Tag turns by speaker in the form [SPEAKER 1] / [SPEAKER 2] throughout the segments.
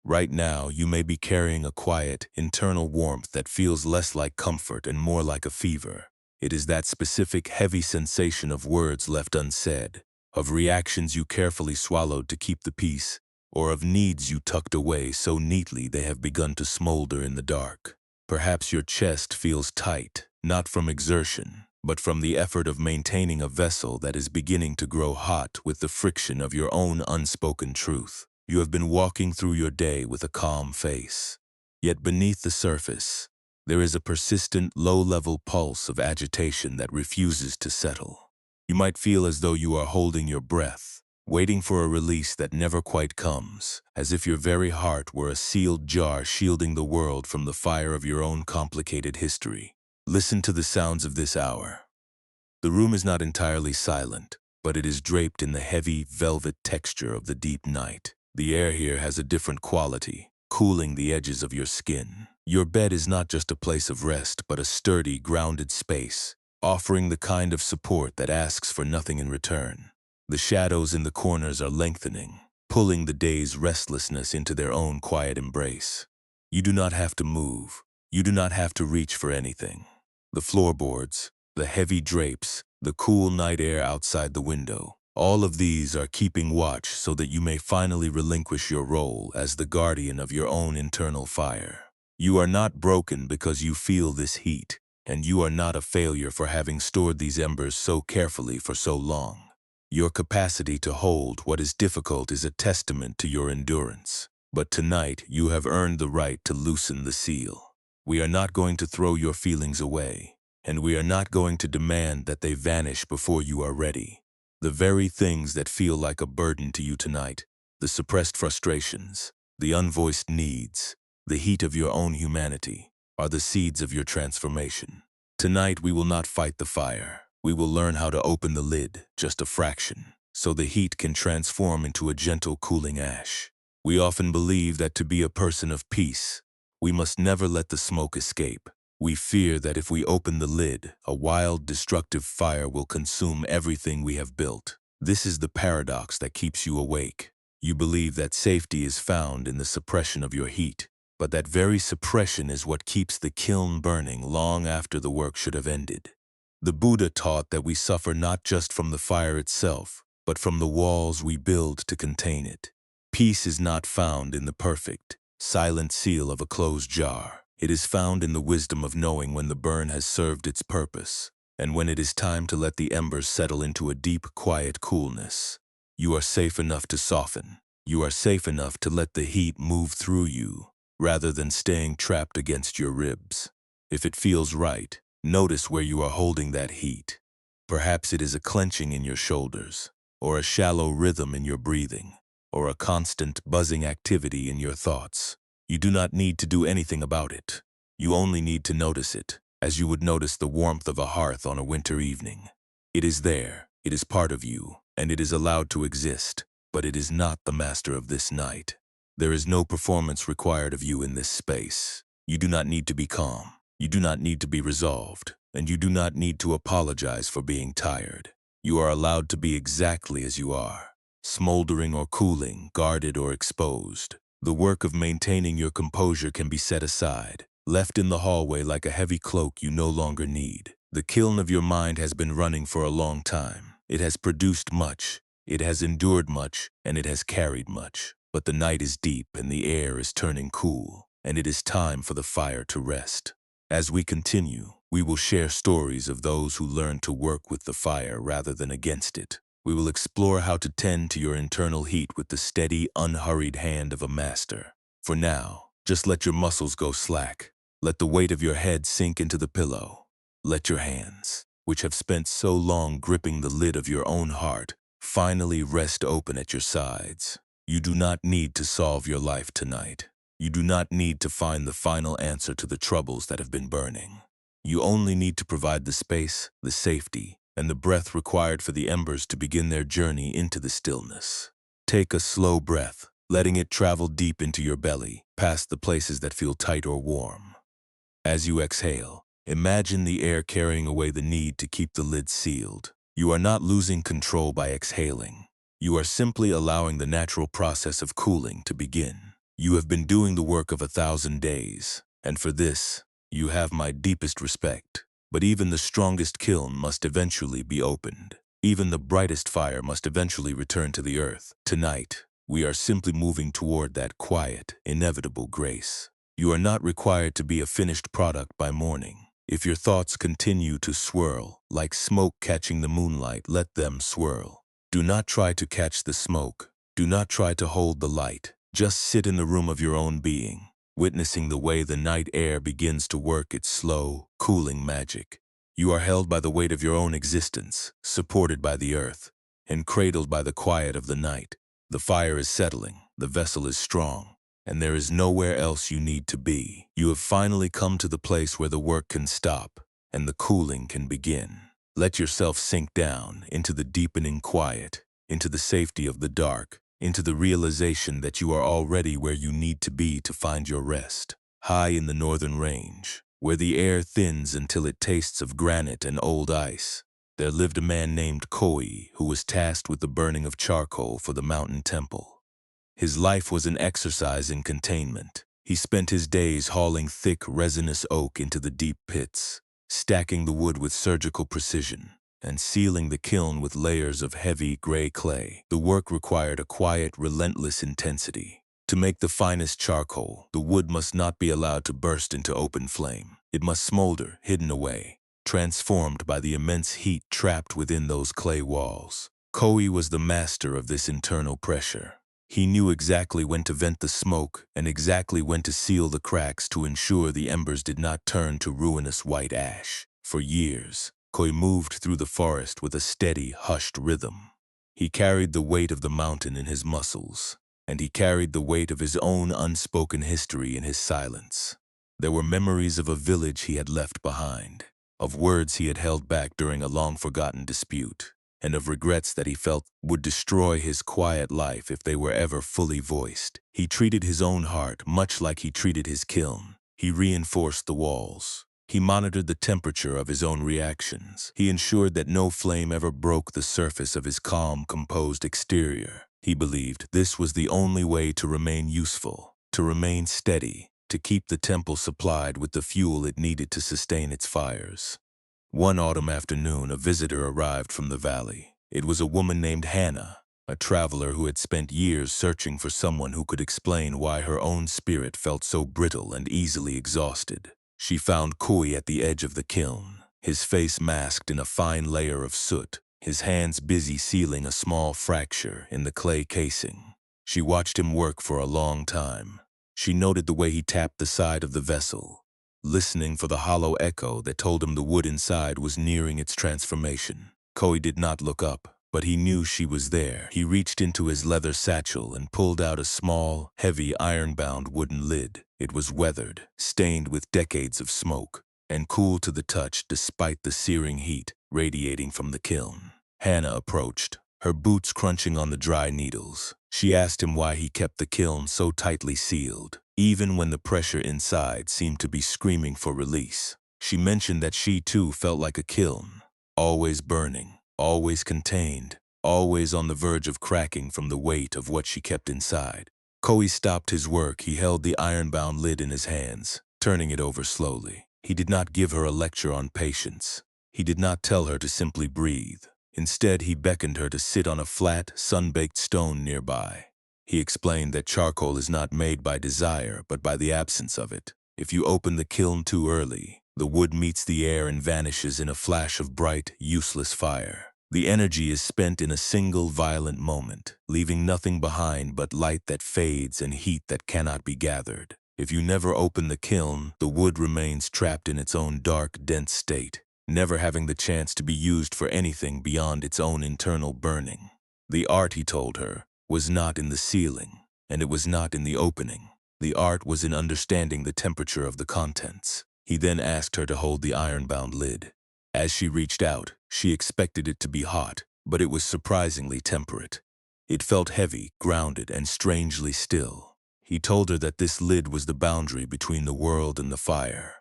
[SPEAKER 1] Right now, you may be carrying a quiet, internal warmth that feels less like comfort and more like a fever. It is that specific heavy sensation of words left unsaid, of reactions you carefully swallowed to keep the peace, or of needs you tucked away so neatly they have begun to smolder in the dark. Perhaps your chest feels tight, not from exertion, but from the effort of maintaining a vessel that is beginning to grow hot with the friction of your own unspoken truth. You have been walking through your day with a calm face. Yet beneath the surface, there is a persistent, low-level pulse of agitation that refuses to settle. You might feel as though you are holding your breath, waiting for a release that never quite comes, as if your very heart were a sealed jar shielding the world from the fire of your own complicated history. Listen to the sounds of this hour. The room is not entirely silent, but it is draped in the heavy, velvet texture of the deep night. The air here has a different quality, cooling the edges of your skin. Your bed is not just a place of rest, but a sturdy, grounded space, offering the kind of support that asks for nothing in return. The shadows in the corners are lengthening, pulling the day's restlessness into their own quiet embrace. You do not have to move. You do not have to reach for anything. The floorboards, the heavy drapes, the cool night air outside the window, all of these are keeping watch so that you may finally relinquish your role as the guardian of your own internal fire. You are not broken because you feel this heat, and you are not a failure for having stored these embers so carefully for so long. Your capacity to hold what is difficult is a testament to your endurance. But tonight, you have earned the right to loosen the seal. We are not going to throw your feelings away, and we are not going to demand that they vanish before you are ready. The very things that feel like a burden to you tonight, the suppressed frustrations, the unvoiced needs, the heat of your own humanity, are the seeds of your transformation. Tonight we will not fight the fire. We will learn how to open the lid, just a fraction, so the heat can transform into a gentle cooling ash. We often believe that to be a person of peace, we must never let the smoke escape. We fear that if we open the lid, a wild, destructive fire will consume everything we have built. This is the paradox that keeps you awake. You believe that safety is found in the suppression of your heat, but that very suppression is what keeps the kiln burning long after the work should have ended. The Buddha taught that we suffer not just from the fire itself, but from the walls we build to contain it. Peace is not found in the perfect, silent seal of a closed jar. It is found in the wisdom of knowing when the burn has served its purpose, and when it is time to let the embers settle into a deep, quiet coolness. You are safe enough to soften. You are safe enough to let the heat move through you, rather than staying trapped against your ribs. If it feels right, notice where you are holding that heat. Perhaps it is a clenching in your shoulders, or a shallow rhythm in your breathing, or a constant, buzzing activity in your thoughts. You do not need to do anything about it. You only need to notice it, as you would notice the warmth of a hearth on a winter evening. It is there, it is part of you, and it is allowed to exist, but it is not the master of this night. There is no performance required of you in this space. You do not need to be calm. You do not need to be resolved, and you do not need to apologize for being tired. You are allowed to be exactly as you are, smoldering or cooling, guarded or exposed. The work of maintaining your composure can be set aside, left in the hallway like a heavy cloak you no longer need. The kiln of your mind has been running for a long time. It has produced much, it has endured much, and it has carried much. But the night is deep and the air is turning cool, and it is time for the fire to rest. As we continue, we will share stories of those who learned to work with the fire rather than against it. We will explore how to tend to your internal heat with the steady, unhurried hand of a master. For now, just let your muscles go slack. Let the weight of your head sink into the pillow. Let your hands, which have spent so long gripping the lid of your own heart, finally rest open at your sides. You do not need to solve your life tonight. You do not need to find the final answer to the troubles that have been burning. You only need to provide the space, the safety, and the breath required for the embers to begin their journey into the stillness. Take a slow breath, letting it travel deep into your belly, past the places that feel tight or warm. As you exhale, imagine the air carrying away the need to keep the lid sealed. You are not losing control by exhaling. You are simply allowing the natural process of cooling to begin. You have been doing the work of 1,000 days, and for this, you have my deepest respect. But even the strongest kiln must eventually be opened. Even the brightest fire must eventually return to the earth. Tonight, we are simply moving toward that quiet, inevitable grace. You are not required to be a finished product by morning. If your thoughts continue to swirl, like smoke catching the moonlight, let them swirl. Do not try to catch the smoke. Do not try to hold the light. Just sit in the room of your own being, witnessing the way the night air begins to work its slow, cooling magic. You are held by the weight of your own existence, supported by the earth, and cradled by the quiet of the night. The fire is settling, the vessel is strong, and there is nowhere else you need to be. You have finally come to the place where the work can stop, and the cooling can begin. Let yourself sink down into the deepening quiet, into the safety of the dark, into the realization that you are already where you need to be to find your rest. High in the northern range, where the air thins until it tastes of granite and old ice, there lived a man named Koi who was tasked with the burning of charcoal for the mountain temple. His life was an exercise in containment. He spent his days hauling thick, resinous oak into the deep pits, stacking the wood with surgical precision, and sealing the kiln with layers of heavy gray clay. The work required a quiet, relentless intensity. To make the finest charcoal, the wood must not be allowed to burst into open flame. It must smolder, hidden away, transformed by the immense heat trapped within those clay walls. Koi was the master of this internal pressure. He knew exactly when to vent the smoke and exactly when to seal the cracks to ensure the embers did not turn to ruinous white ash. For years, Koi moved through the forest with a steady, hushed rhythm. He carried the weight of the mountain in his muscles, and he carried the weight of his own unspoken history in his silence. There were memories of a village he had left behind, of words he had held back during a long-forgotten dispute, and of regrets that he felt would destroy his quiet life if they were ever fully voiced. He treated his own heart much like he treated his kiln. He reinforced the walls. He monitored the temperature of his own reactions. He ensured that no flame ever broke the surface of his calm, composed exterior. He believed this was the only way to remain useful, to remain steady, to keep the temple supplied with the fuel it needed to sustain its fires. One autumn afternoon, a visitor arrived from the valley. It was a woman named Hannah, a traveler who had spent years searching for someone who could explain why her own spirit felt so brittle and easily exhausted. She found Koi at the edge of the kiln, his face masked in a fine layer of soot, his hands busy sealing a small fracture in the clay casing. She watched him work for a long time. She noted the way he tapped the side of the vessel, listening for the hollow echo that told him the wood inside was nearing its transformation. Koi did not look up, but he knew she was there. He reached into his leather satchel and pulled out a small, heavy iron-bound wooden lid. It was weathered, stained with decades of smoke, and cool to the touch despite the searing heat radiating from the kiln. Hannah approached, her boots crunching on the dry needles. She asked him why he kept the kiln so tightly sealed, even when the pressure inside seemed to be screaming for release. She mentioned that she too felt like a kiln, always burning, always contained, always on the verge of cracking from the weight of what she kept inside. Koi stopped his work. He held the iron-bound lid in his hands, turning it over slowly. He did not give her a lecture on patience. He did not tell her to simply breathe. Instead, he beckoned her to sit on a flat, sun-baked stone nearby. He explained that charcoal is not made by desire, but by the absence of it. If you open the kiln too early, the wood meets the air and vanishes in a flash of bright, useless fire. The energy is spent in a single violent moment, leaving nothing behind but light that fades and heat that cannot be gathered. If you never open the kiln, the wood remains trapped in its own dark, dense state, never having the chance to be used for anything beyond its own internal burning. The art, he told her, was not in the sealing, and it was not in the opening. The art was in understanding the temperature of the contents. He then asked her to hold the iron-bound lid. As she reached out, she expected it to be hot, but it was surprisingly temperate. It felt heavy, grounded, and strangely still. He told her that this lid was the boundary between the world and the fire.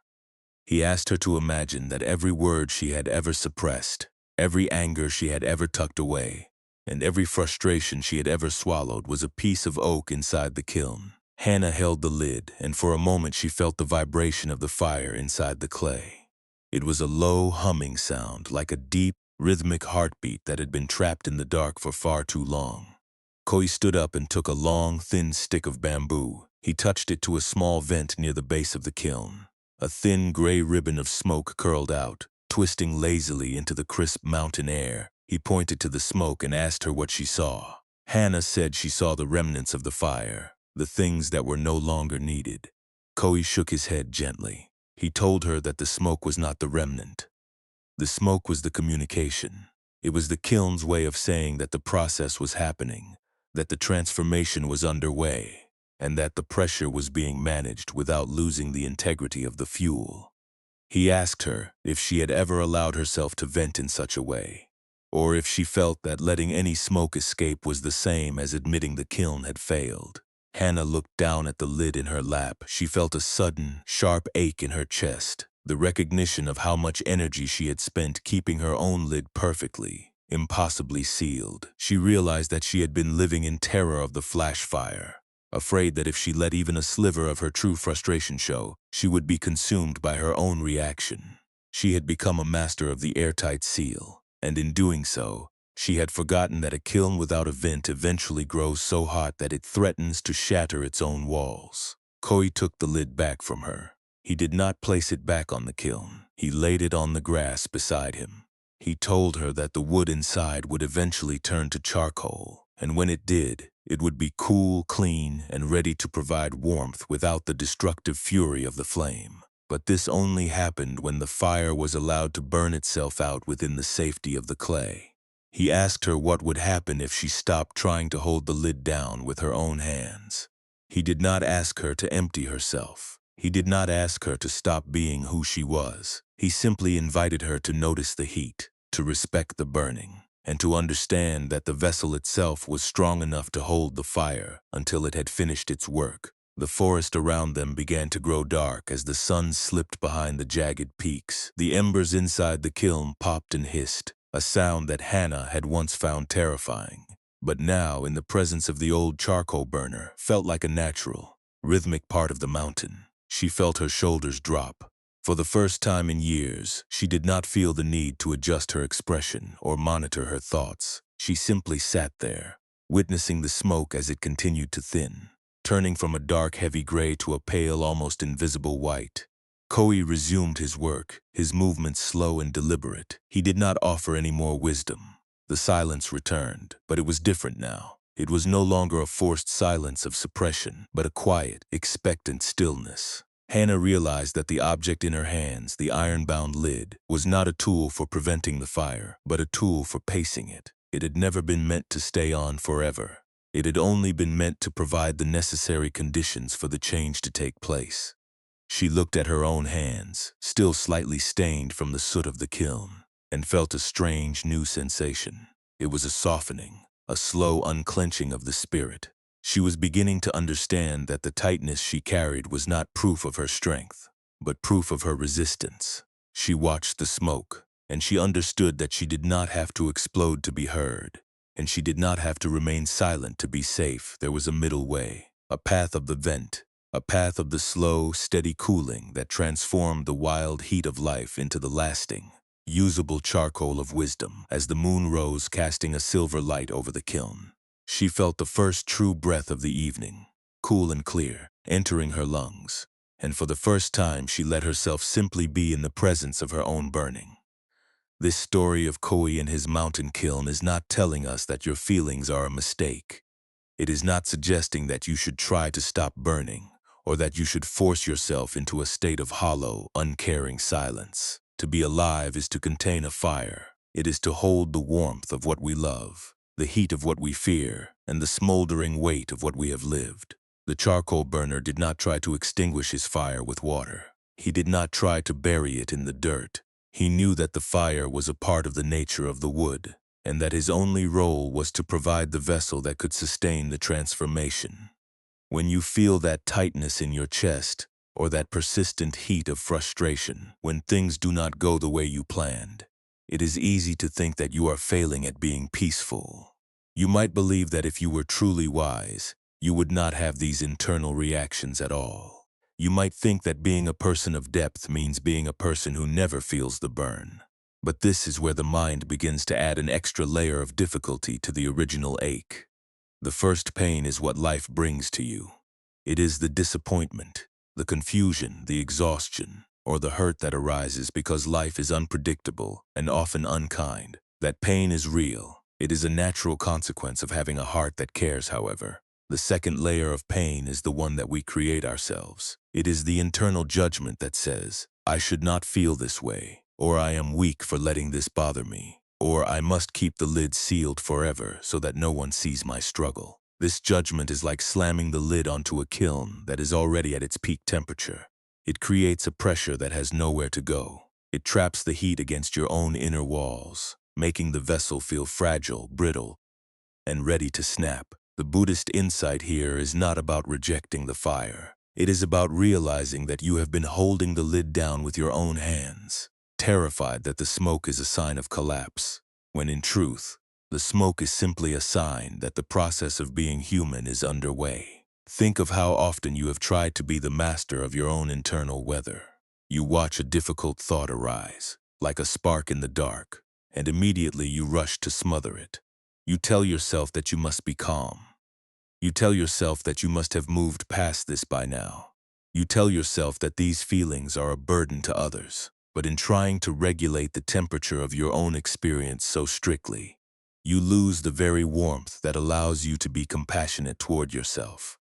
[SPEAKER 1] He asked her to imagine that every word she had ever suppressed, every anger she had ever tucked away, and every frustration she had ever swallowed was a piece of oak inside the kiln. Hannah held the lid, and for a moment she felt the vibration of the fire inside the clay. It was a low, humming sound, like a deep, rhythmic heartbeat that had been trapped in the dark for far too long. Koi stood up and took a long, thin stick of bamboo. He touched it to a small vent near the base of the kiln. A thin, gray ribbon of smoke curled out, twisting lazily into the crisp mountain air. He pointed to the smoke and asked her what she saw. Hannah said she saw the remnants of the fire, the things that were no longer needed. Koi shook his head gently. He told her that the smoke was not the remnant. The smoke was the communication. It was the kiln's way of saying that the process was happening, that the transformation was underway, and that the pressure was being managed without losing the integrity of the fuel. He asked her if she had ever allowed herself to vent in such a way, or if she felt that letting any smoke escape was the same as admitting the kiln had failed. Hannah looked down at the lid in her lap. She felt a sudden, sharp ache in her chest, the recognition of how much energy she had spent keeping her own lid perfectly, impossibly sealed. She realized that she had been living in terror of the flash fire, afraid that if she let even a sliver of her true frustration show, she would be consumed by her own reaction. She had become a master of the airtight seal, and in doing so, she had forgotten that a kiln without a vent eventually grows so hot that it threatens to shatter its own walls. Koi took the lid back from her. He did not place it back on the kiln. He laid it on the grass beside him. He told her that the wood inside would eventually turn to charcoal, and when it did, it would be cool, clean, and ready to provide warmth without the destructive fury of the flame. But this only happened when the fire was allowed to burn itself out within the safety of the clay. He asked her what would happen if she stopped trying to hold the lid down with her own hands. He did not ask her to empty herself. He did not ask her to stop being who she was. He simply invited her to notice the heat, to respect the burning, and to understand that the vessel itself was strong enough to hold the fire until it had finished its work. The forest around them began to grow dark as the sun slipped behind the jagged peaks. The embers inside the kiln popped and hissed, a sound that Hannah had once found terrifying, but now, in the presence of the old charcoal burner, felt like a natural, rhythmic part of the mountain. She felt her shoulders drop. For the first time in years, she did not feel the need to adjust her expression or monitor her thoughts. She simply sat there, witnessing the smoke as it continued to thin, turning from a dark, heavy gray to a pale, almost invisible white. Koi resumed his work, his movements slow and deliberate. He did not offer any more wisdom. The silence returned, but it was different now. It was no longer a forced silence of suppression, but a quiet, expectant stillness. Hannah realized that the object in her hands, the iron-bound lid, was not a tool for preventing the fire, but a tool for pacing it. It had never been meant to stay on forever. It had only been meant to provide the necessary conditions for the change to take place. She looked at her own hands, still slightly stained from the soot of the kiln, and felt a strange new sensation. It was a softening, a slow unclenching of the spirit. She was beginning to understand that the tightness she carried was not proof of her strength, but proof of her resistance. She watched the smoke, and she understood that she did not have to explode to be heard, and she did not have to remain silent to be safe. There was a middle way, a path of the vent, a path of the slow, steady cooling that transformed the wild heat of life into the lasting, usable charcoal of wisdom. As the moon rose, casting a silver light over the kiln, she felt the first true breath of the evening, cool and clear, entering her lungs, and for the first time she let herself simply be in the presence of her own burning. This story of Koi and his mountain kiln is not telling us that your feelings are a mistake. It is not suggesting that you should try to stop burning, or that you should force yourself into a state of hollow, uncaring silence. To be alive is to contain a fire. It is to hold the warmth of what we love, the heat of what we fear, and the smoldering weight of what we have lived. The charcoal burner did not try to extinguish his fire with water. He did not try to bury it in the dirt. He knew that the fire was a part of the nature of the wood, and that his only role was to provide the vessel that could sustain the transformation. When you feel that tightness in your chest, or that persistent heat of frustration, when things do not go the way you planned, it is easy to think that you are failing at being peaceful. You might believe that if you were truly wise, you would not have these internal reactions at all. You might think that being a person of depth means being a person who never feels the burn. But this is where the mind begins to add an extra layer of difficulty to the original ache. The first pain is what life brings to you. It is the disappointment, the confusion, the exhaustion, or the hurt that arises because life is unpredictable and often unkind. That pain is real. It is a natural consequence of having a heart that cares, however. The second layer of pain is the one that we create ourselves. It is the internal judgment that says, I should not feel this way, or I am weak for letting this bother me, or I must keep the lid sealed forever so that no one sees my struggle. This judgment is like slamming the lid onto a kiln that is already at its peak temperature. It creates a pressure that has nowhere to go. It traps the heat against your own inner walls, making the vessel feel fragile, brittle, and ready to snap. The Buddhist insight here is not about rejecting the fire. It is about realizing that you have been holding the lid down with your own hands, terrified that the smoke is a sign of collapse, when in truth, the smoke is simply a sign that the process of being human is underway. Think of how often you have tried to be the master of your own internal weather. You watch a difficult thought arise, like a spark in the dark, and immediately you rush to smother it. You tell yourself that you must be calm. You tell yourself that you must have moved past this by now. You tell yourself that these feelings are a burden to others. But in trying to regulate the temperature of your own experience so strictly, you lose the very warmth that allows you to be compassionate toward yourself.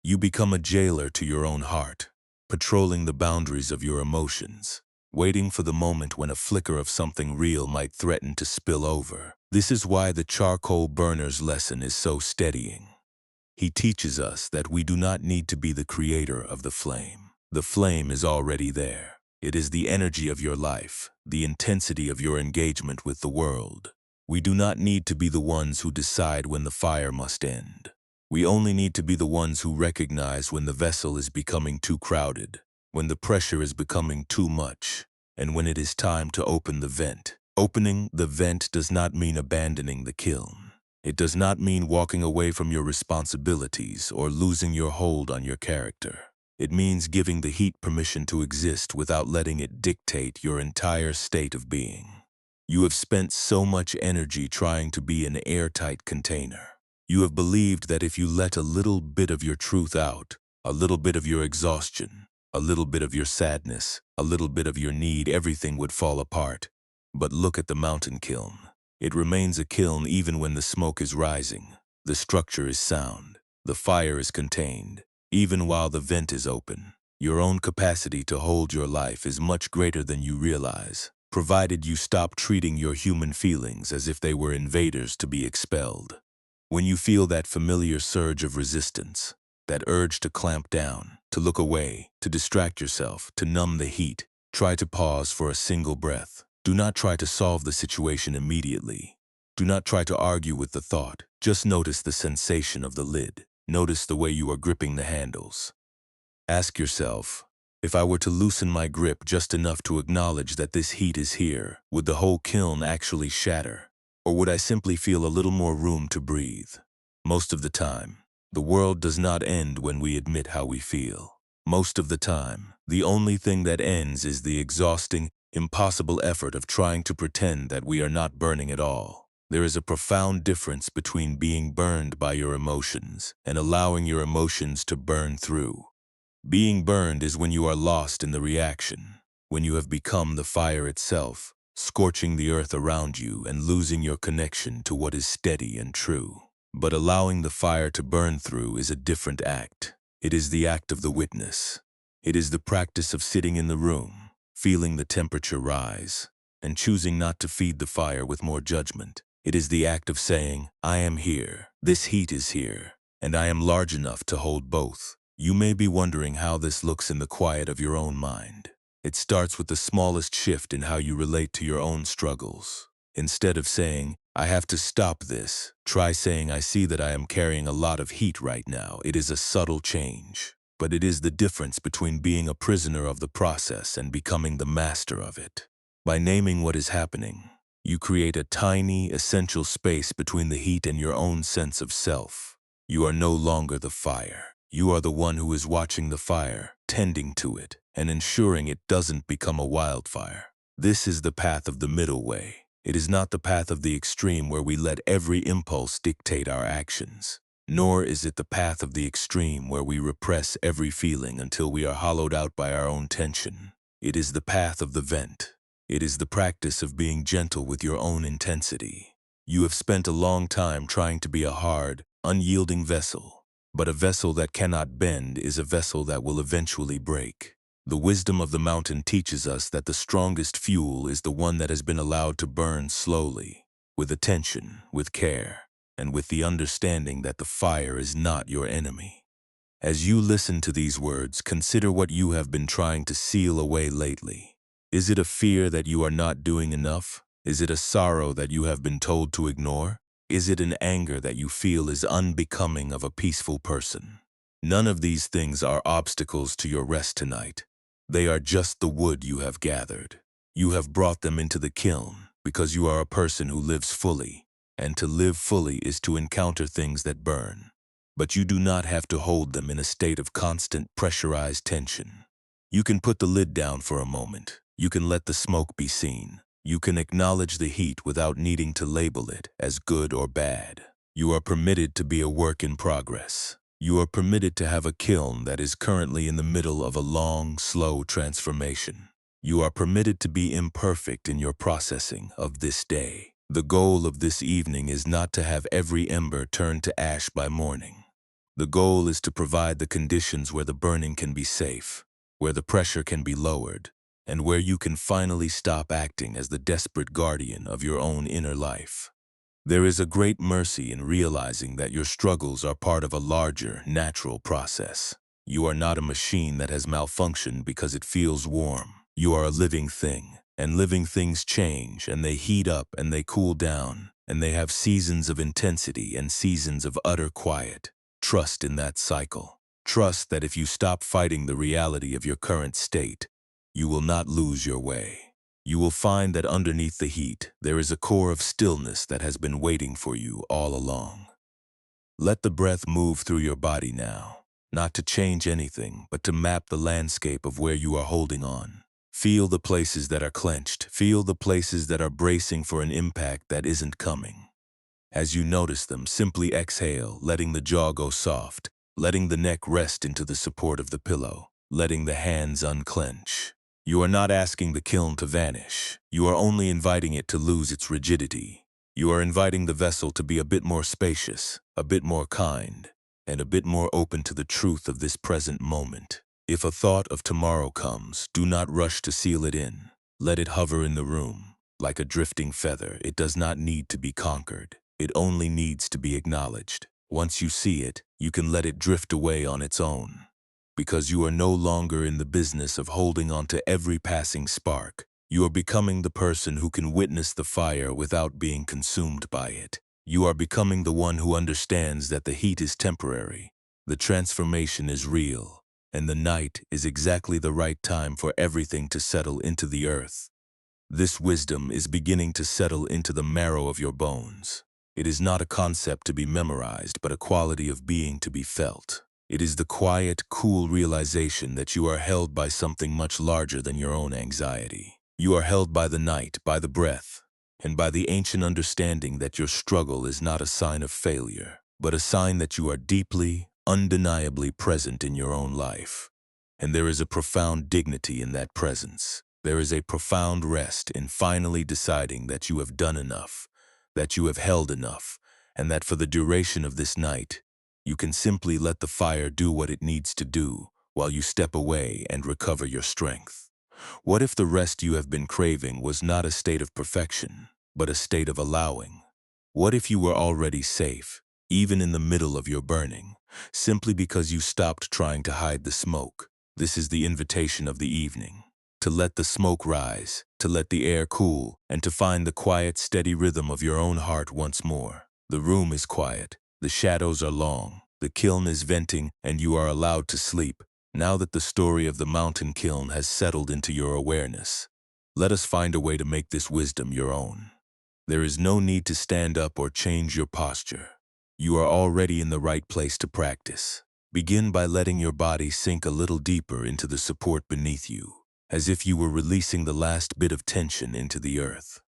[SPEAKER 1] You become a jailer to your own heart, patrolling the boundaries of your emotions, waiting for the moment when a flicker of something real might threaten to spill over. This is why the charcoal burner's lesson is so steadying. He teaches us that we do not need to be the creator of the flame. The flame is already there. It is the energy of your life, the intensity of your engagement with the world. We do not need to be the ones who decide when the fire must end. We only need to be the ones who recognize when the vessel is becoming too crowded, when the pressure is becoming too much, and when it is time to open the vent. Opening the vent does not mean abandoning the kiln. It does not mean walking away from your responsibilities or losing your hold on your character. It means giving the heat permission to exist without letting it dictate your entire state of being. You have spent so much energy trying to be an airtight container. You have believed that if you let a little bit of your truth out, a little bit of your exhaustion, a little bit of your sadness, a little bit of your need, everything would fall apart. But look at the mountain kiln. It remains a kiln even when the smoke is rising. The structure is sound. The fire is contained. Even while the vent is open, your own capacity to hold your life is much greater than you realize, provided you stop treating your human feelings as if they were invaders to be expelled. When you feel that familiar surge of resistance, that urge to clamp down, to look away, to distract yourself, to numb the heat, try to pause for a single breath. Do not try to solve the situation immediately. Do not try to argue with the thought. Just notice the sensation of the lid. Notice the way you are gripping the handles. Ask yourself, if I were to loosen my grip just enough to acknowledge that this heat is here, would the whole kiln actually shatter? Or would I simply feel a little more room to breathe? Most of the time, the world does not end when we admit how we feel. Most of the time, the only thing that ends is the exhausting, impossible effort of trying to pretend that we are not burning at all. There is a profound difference between being burned by your emotions and allowing your emotions to burn through. Being burned is when you are lost in the reaction, when you have become the fire itself, scorching the earth around you and losing your connection to what is steady and true. But allowing the fire to burn through is a different act. It is the act of the witness. It is the practice of sitting in the room, feeling the temperature rise, and choosing not to feed the fire with more judgment. It is the act of saying, I am here, this heat is here, and I am large enough to hold both. You may be wondering how this looks in the quiet of your own mind. It starts with the smallest shift in how you relate to your own struggles. Instead of saying, I have to stop this, try saying, I see that I am carrying a lot of heat right now. It is a subtle change, but it is the difference between being a prisoner of the process and becoming the master of it. By naming what is happening, you create a tiny, essential space between the heat and your own sense of self. You are no longer the fire. You are the one who is watching the fire, tending to it, and ensuring it doesn't become a wildfire. This is the path of the middle way. It is not the path of the extreme where we let every impulse dictate our actions. Nor is it the path of the extreme where we repress every feeling until we are hollowed out by our own tension. It is the path of the vent. It is the practice of being gentle with your own intensity. You have spent a long time trying to be a hard, unyielding vessel, but a vessel that cannot bend is a vessel that will eventually break. The wisdom of the mountain teaches us that the strongest fuel is the one that has been allowed to burn slowly, with attention, with care, and with the understanding that the fire is not your enemy. As you listen to these words, consider what you have been trying to seal away lately. Is it a fear that you are not doing enough? Is it a sorrow that you have been told to ignore? Is it an anger that you feel is unbecoming of a peaceful person? None of these things are obstacles to your rest tonight. They are just the wood you have gathered. You have brought them into the kiln because you are a person who lives fully, and to live fully is to encounter things that burn. But you do not have to hold them in a state of constant pressurized tension. You can put the lid down for a moment. You can let the smoke be seen. You can acknowledge the heat without needing to label it as good or bad. You are permitted to be a work in progress. You are permitted to have a kiln that is currently in the middle of a long, slow transformation. You are permitted to be imperfect in your processing of this day. The goal of this evening is not to have every ember turned to ash by morning. The goal is to provide the conditions where the burning can be safe, where the pressure can be lowered, and where you can finally stop acting as the desperate guardian of your own inner life. There is a great mercy in realizing that your struggles are part of a larger, natural process. You are not a machine that has malfunctioned because it feels warm. You are a living thing, and living things change, and they heat up and they cool down, and they have seasons of intensity and seasons of utter quiet. Trust in that cycle. Trust that if you stop fighting the reality of your current state, you will not lose your way. You will find that underneath the heat, there is a core of stillness that has been waiting for you all along. Let the breath move through your body now, not to change anything, but to map the landscape of where you are holding on. Feel the places that are clenched. Feel the places that are bracing for an impact that isn't coming. As you notice them, simply exhale, letting the jaw go soft, letting the neck rest into the support of the pillow, letting the hands unclench. You are not asking the kiln to vanish. You are only inviting it to lose its rigidity. You are inviting the vessel to be a bit more spacious, a bit more kind, and a bit more open to the truth of this present moment. If a thought of tomorrow comes, do not rush to seal it in. Let it hover in the room. Like a drifting feather, it does not need to be conquered. It only needs to be acknowledged. Once you see it, you can let it drift away on its own. Because you are no longer in the business of holding on to every passing spark. You are becoming the person who can witness the fire without being consumed by it. You are becoming the one who understands that the heat is temporary, the transformation is real, and the night is exactly the right time for everything to settle into the earth. This wisdom is beginning to settle into the marrow of your bones. It is not a concept to be memorized, but a quality of being to be felt. It is the quiet, cool realization that you are held by something much larger than your own anxiety. You are held by the night, by the breath, and by the ancient understanding that your struggle is not a sign of failure, but a sign that you are deeply, undeniably present in your own life. And there is a profound dignity in that presence. There is a profound rest in finally deciding that you have done enough, that you have held enough, and that for the duration of this night, you can simply let the fire do what it needs to do while you step away and recover your strength. What if the rest you have been craving was not a state of perfection, but a state of allowing? What if you were already safe, even in the middle of your burning, simply because you stopped trying to hide the smoke? This is the invitation of the evening. To let the smoke rise, to let the air cool, and to find the quiet, steady rhythm of your own heart once more. The room is quiet. The shadows are long, the kiln is venting, and you are allowed to sleep, now that the story of the mountain kiln has settled into your awareness. Let us find a way to make this wisdom your own. There is no need to stand up or change your posture. You are already in the right place to practice. Begin by letting your body sink a little deeper into the support beneath you, as if you were releasing the last bit of tension into the earth.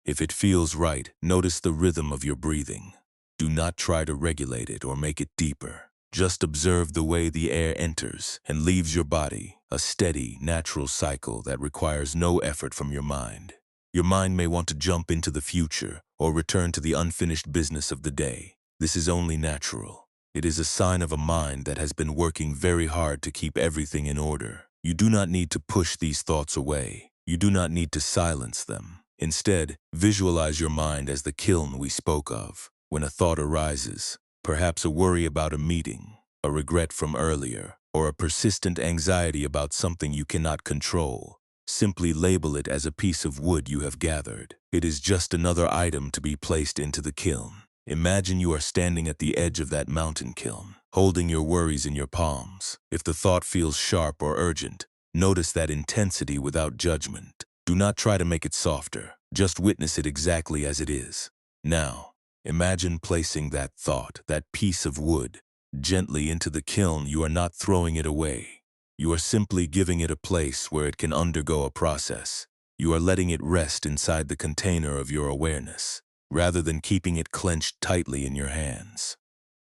[SPEAKER 1] If it feels right, notice the rhythm of your breathing. Do not try to regulate it or make it deeper. Just observe the way the air enters and leaves your body, a steady, natural cycle that requires no effort from your mind. Your mind may want to jump into the future or return to the unfinished business of the day. This is only natural. It is a sign of a mind that has been working very hard to keep everything in order. You do not need to push these thoughts away. You do not need to silence them. Instead, visualize your mind as the kiln we spoke of. When a thought arises, perhaps a worry about a meeting, a regret from earlier, or a persistent anxiety about something you cannot control, simply label it as a piece of wood you have gathered. It is just another item to be placed into the kiln. Imagine you are standing at the edge of that mountain kiln, holding your worries in your palms. If the thought feels sharp or urgent, notice that intensity without judgment. Do not try to make it softer. Just witness it exactly as it is. Now, imagine placing that thought, that piece of wood, gently into the kiln. You are not throwing it away. You are simply giving it a place where it can undergo a process. You are letting it rest inside the container of your awareness, rather than keeping it clenched tightly in your hands.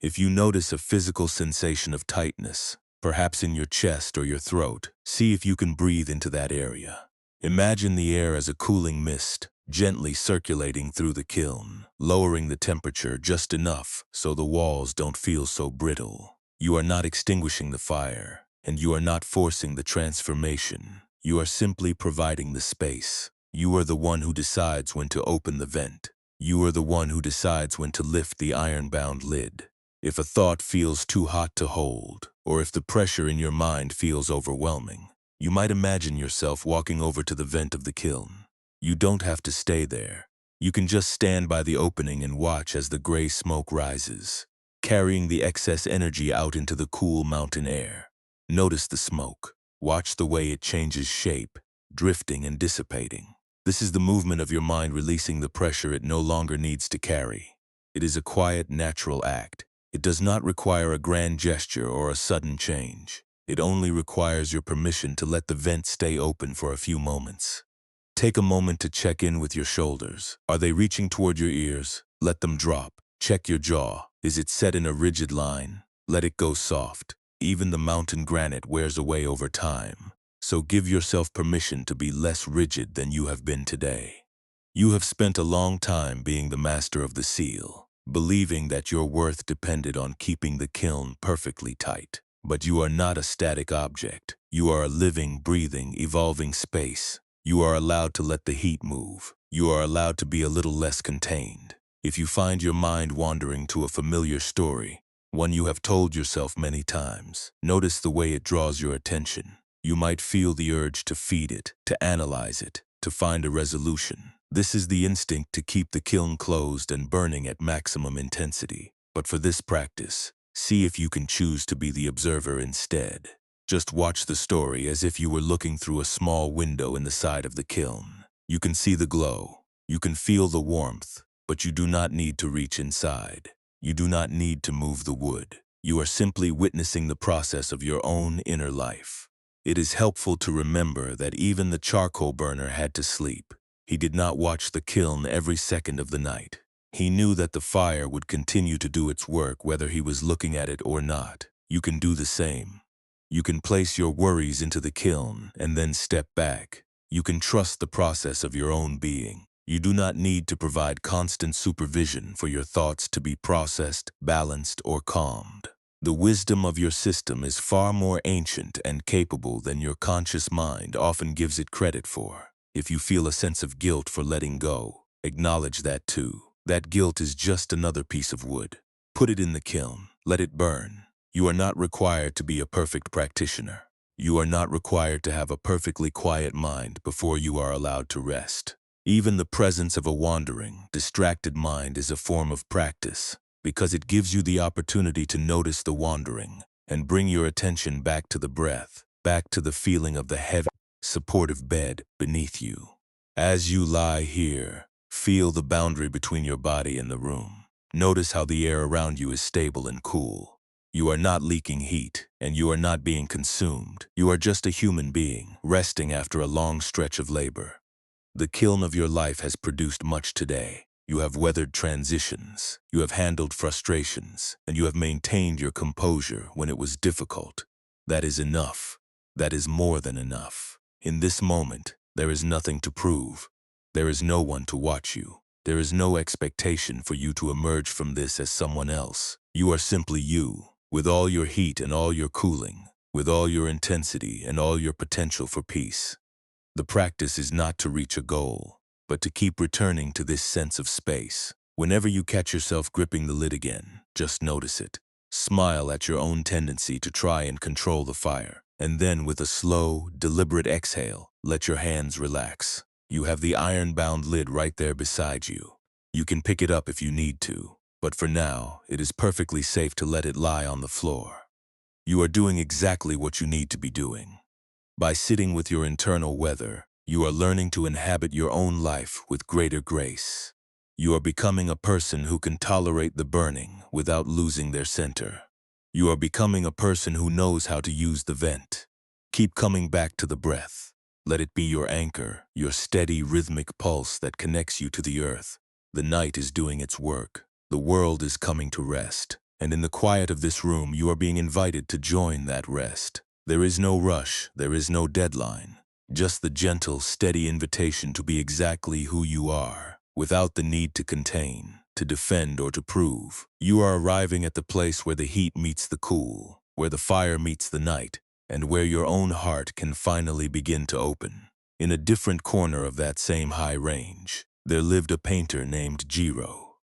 [SPEAKER 1] If you notice a physical sensation of tightness, perhaps in your chest or your throat, see if you can breathe into that area. Imagine the air as a cooling mist, gently circulating through the kiln, lowering the temperature just enough so the walls don't feel so brittle. You are not extinguishing the fire, and you are not forcing the transformation. You are simply providing the space. You are the one who decides when to open the vent. You are the one who decides when to lift the iron-bound lid. If a thought feels too hot to hold, or if the pressure in your mind feels overwhelming, you might imagine yourself walking over to the vent of the kiln. You don't have to stay there. You can just stand by the opening and watch as the gray smoke rises, carrying the excess energy out into the cool mountain air. Notice the smoke. Watch the way it changes shape, drifting and dissipating. This is the movement of your mind releasing the pressure it no longer needs to carry. It is a quiet, natural act. It does not require a grand gesture or a sudden change. It only requires your permission to let the vent stay open for a few moments. Take a moment to check in with your shoulders. Are they reaching toward your ears? Let them drop. Check your jaw. Is it set in a rigid line? Let it go soft. Even the mountain granite wears away over time. So give yourself permission to be less rigid than you have been today. You have spent a long time being the master of the seal, believing that your worth depended on keeping the kiln perfectly tight. But you are not a static object. You are a living, breathing, evolving space. You are allowed to let the heat move. You are allowed to be a little less contained. If you find your mind wandering to a familiar story, one you have told yourself many times, notice the way it draws your attention. You might feel the urge to feed it, to analyze it, to find a resolution. This is the instinct to keep the kiln closed and burning at maximum intensity. But for this practice, see if you can choose to be the observer instead. Just watch the story as if you were looking through a small window in the side of the kiln. You can see the glow. You can feel the warmth, but you do not need to reach inside. You do not need to move the wood. You are simply witnessing the process of your own inner life. It is helpful to remember that even the charcoal burner had to sleep. He did not watch the kiln every second of the night. He knew that the fire would continue to do its work whether he was looking at it or not. You can do the same. You can place your worries into the kiln and then step back. You can trust the process of your own being. You do not need to provide constant supervision for your thoughts to be processed, balanced, or calmed. The wisdom of your system is far more ancient and capable than your conscious mind often gives it credit for. If you feel a sense of guilt for letting go, acknowledge that too. That guilt is just another piece of wood. Put it in the kiln. Let it burn. You are not required to be a perfect practitioner. You are not required to have a perfectly quiet mind before you are allowed to rest. Even the presence of a wandering, distracted mind is a form of practice, because it gives you the opportunity to notice the wandering and bring your attention back to the breath, back to the feeling of the heavy, supportive bed beneath you. As you lie here, feel the boundary between your body and the room. Notice how the air around you is stable and cool. You are not leaking heat, and you are not being consumed. You are just a human being, resting after a long stretch of labor. The kiln of your life has produced much today. You have weathered transitions, you have handled frustrations, and you have maintained your composure when it was difficult. That is enough. That is more than enough. In this moment, there is nothing to prove. There is no one to watch you. There is no expectation for you to emerge from this as someone else. You are simply you, with all your heat and all your cooling, with all your intensity and all your potential for peace. The practice is not to reach a goal, but to keep returning to this sense of space. Whenever you catch yourself gripping the lid again, just notice it. Smile at your own tendency to try and control the fire, and then with a slow, deliberate exhale, let your hands relax. You have the iron-bound lid right there beside you. You can pick it up if you need to, but for now, it is perfectly safe to let it lie on the floor. You are doing exactly what you need to be doing. By sitting with your internal weather, you are learning to inhabit your own life with greater grace. You are becoming a person who can tolerate the burning without losing their center. You are becoming a person who knows how to use the vent. Keep coming back to the breath. Let it be your anchor, your steady rhythmic pulse that connects you to the earth. The night is doing its work. The world is coming to rest. And in the quiet of this room, you are being invited to join that rest. There is no rush, there is no deadline. Just the gentle, steady invitation to be exactly who you are, without the need to contain, to defend, or to prove. You are arriving at the place where the heat meets the cool, where the fire meets the night, and where your own heart can finally begin to open. In a different corner of that same high range, there lived a painter named Jiro.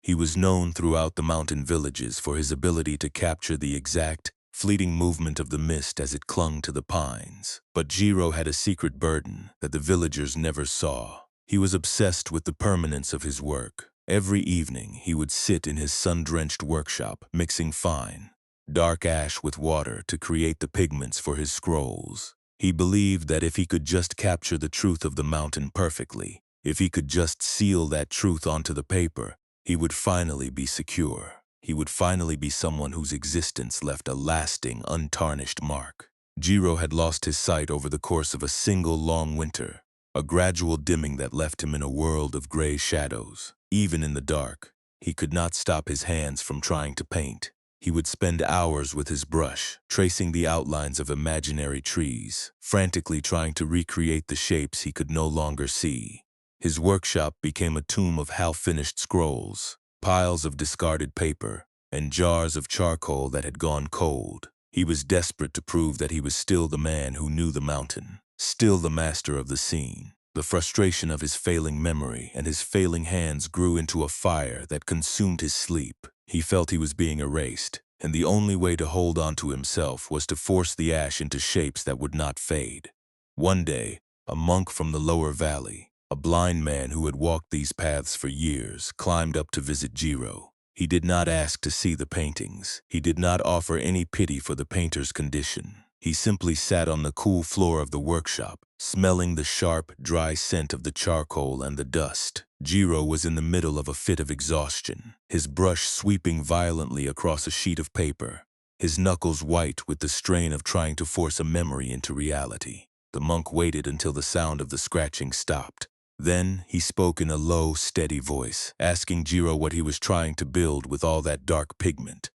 [SPEAKER 1] He was known throughout the mountain villages for his ability to capture the exact, fleeting movement of the mist as it clung to the pines. But Jiro had a secret burden that the villagers never saw. He was obsessed with the permanence of his work. Every evening, he would sit in his sun-drenched workshop, mixing fine, dark ash with water to create the pigments for his scrolls. He believed that if he could just capture the truth of the mountain perfectly, if he could just seal that truth onto the paper, he would finally be secure. He would finally be someone whose existence left a lasting, untarnished mark. Jiro had lost his sight over the course of a single long winter, a gradual dimming that left him in a world of gray shadows. Even in the dark, he could not stop his hands from trying to paint. He would spend hours with his brush, tracing the outlines of imaginary trees, frantically trying to recreate the shapes he could no longer see. His workshop became a tomb of half-finished scrolls, piles of discarded paper, and jars of charcoal that had gone cold. He was desperate to prove that he was still the man who knew the mountain, still the master of the scene. The frustration of his failing memory and his failing hands grew into a fire that consumed his sleep. He felt he was being erased, and the only way to hold on to himself was to force the ash into shapes that would not fade. One day, a monk from the lower valley, a blind man who had walked these paths for years, climbed up to visit Jiro. He did not ask to see the paintings. He did not offer any pity for the painter's condition. He simply sat on the cool floor of the workshop, smelling the sharp, dry scent of the charcoal and the dust. Jiro was in the middle of a fit of exhaustion, his brush sweeping violently across a sheet of paper, his knuckles white with the strain of trying to force a memory into reality. The monk waited until the sound of the scratching stopped. Then he spoke in a low, steady voice, asking Jiro what he was trying to build with all that dark pigment.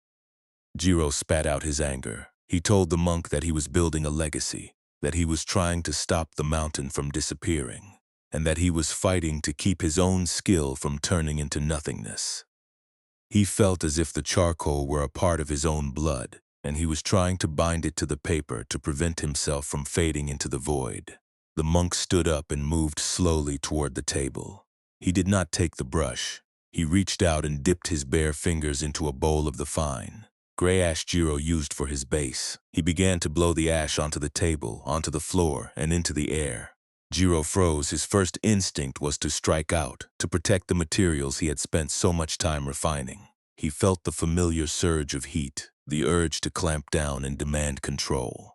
[SPEAKER 1] Jiro spat out his anger. He told the monk that he was building a legacy, that he was trying to stop the mountain from disappearing, and that he was fighting to keep his own skill from turning into nothingness. He felt as if the charcoal were a part of his own blood, and he was trying to bind it to the paper to prevent himself from fading into the void. The monk stood up and moved slowly toward the table. He did not take the brush. He reached out and dipped his bare fingers into a bowl of the fine, gray ash Jiro used for his base. He began to blow the ash onto the table, onto the floor, and into the air. Jiro froze. His first instinct was to strike out, to protect the materials he had spent so much time refining. He felt the familiar surge of heat, the urge to clamp down and demand control.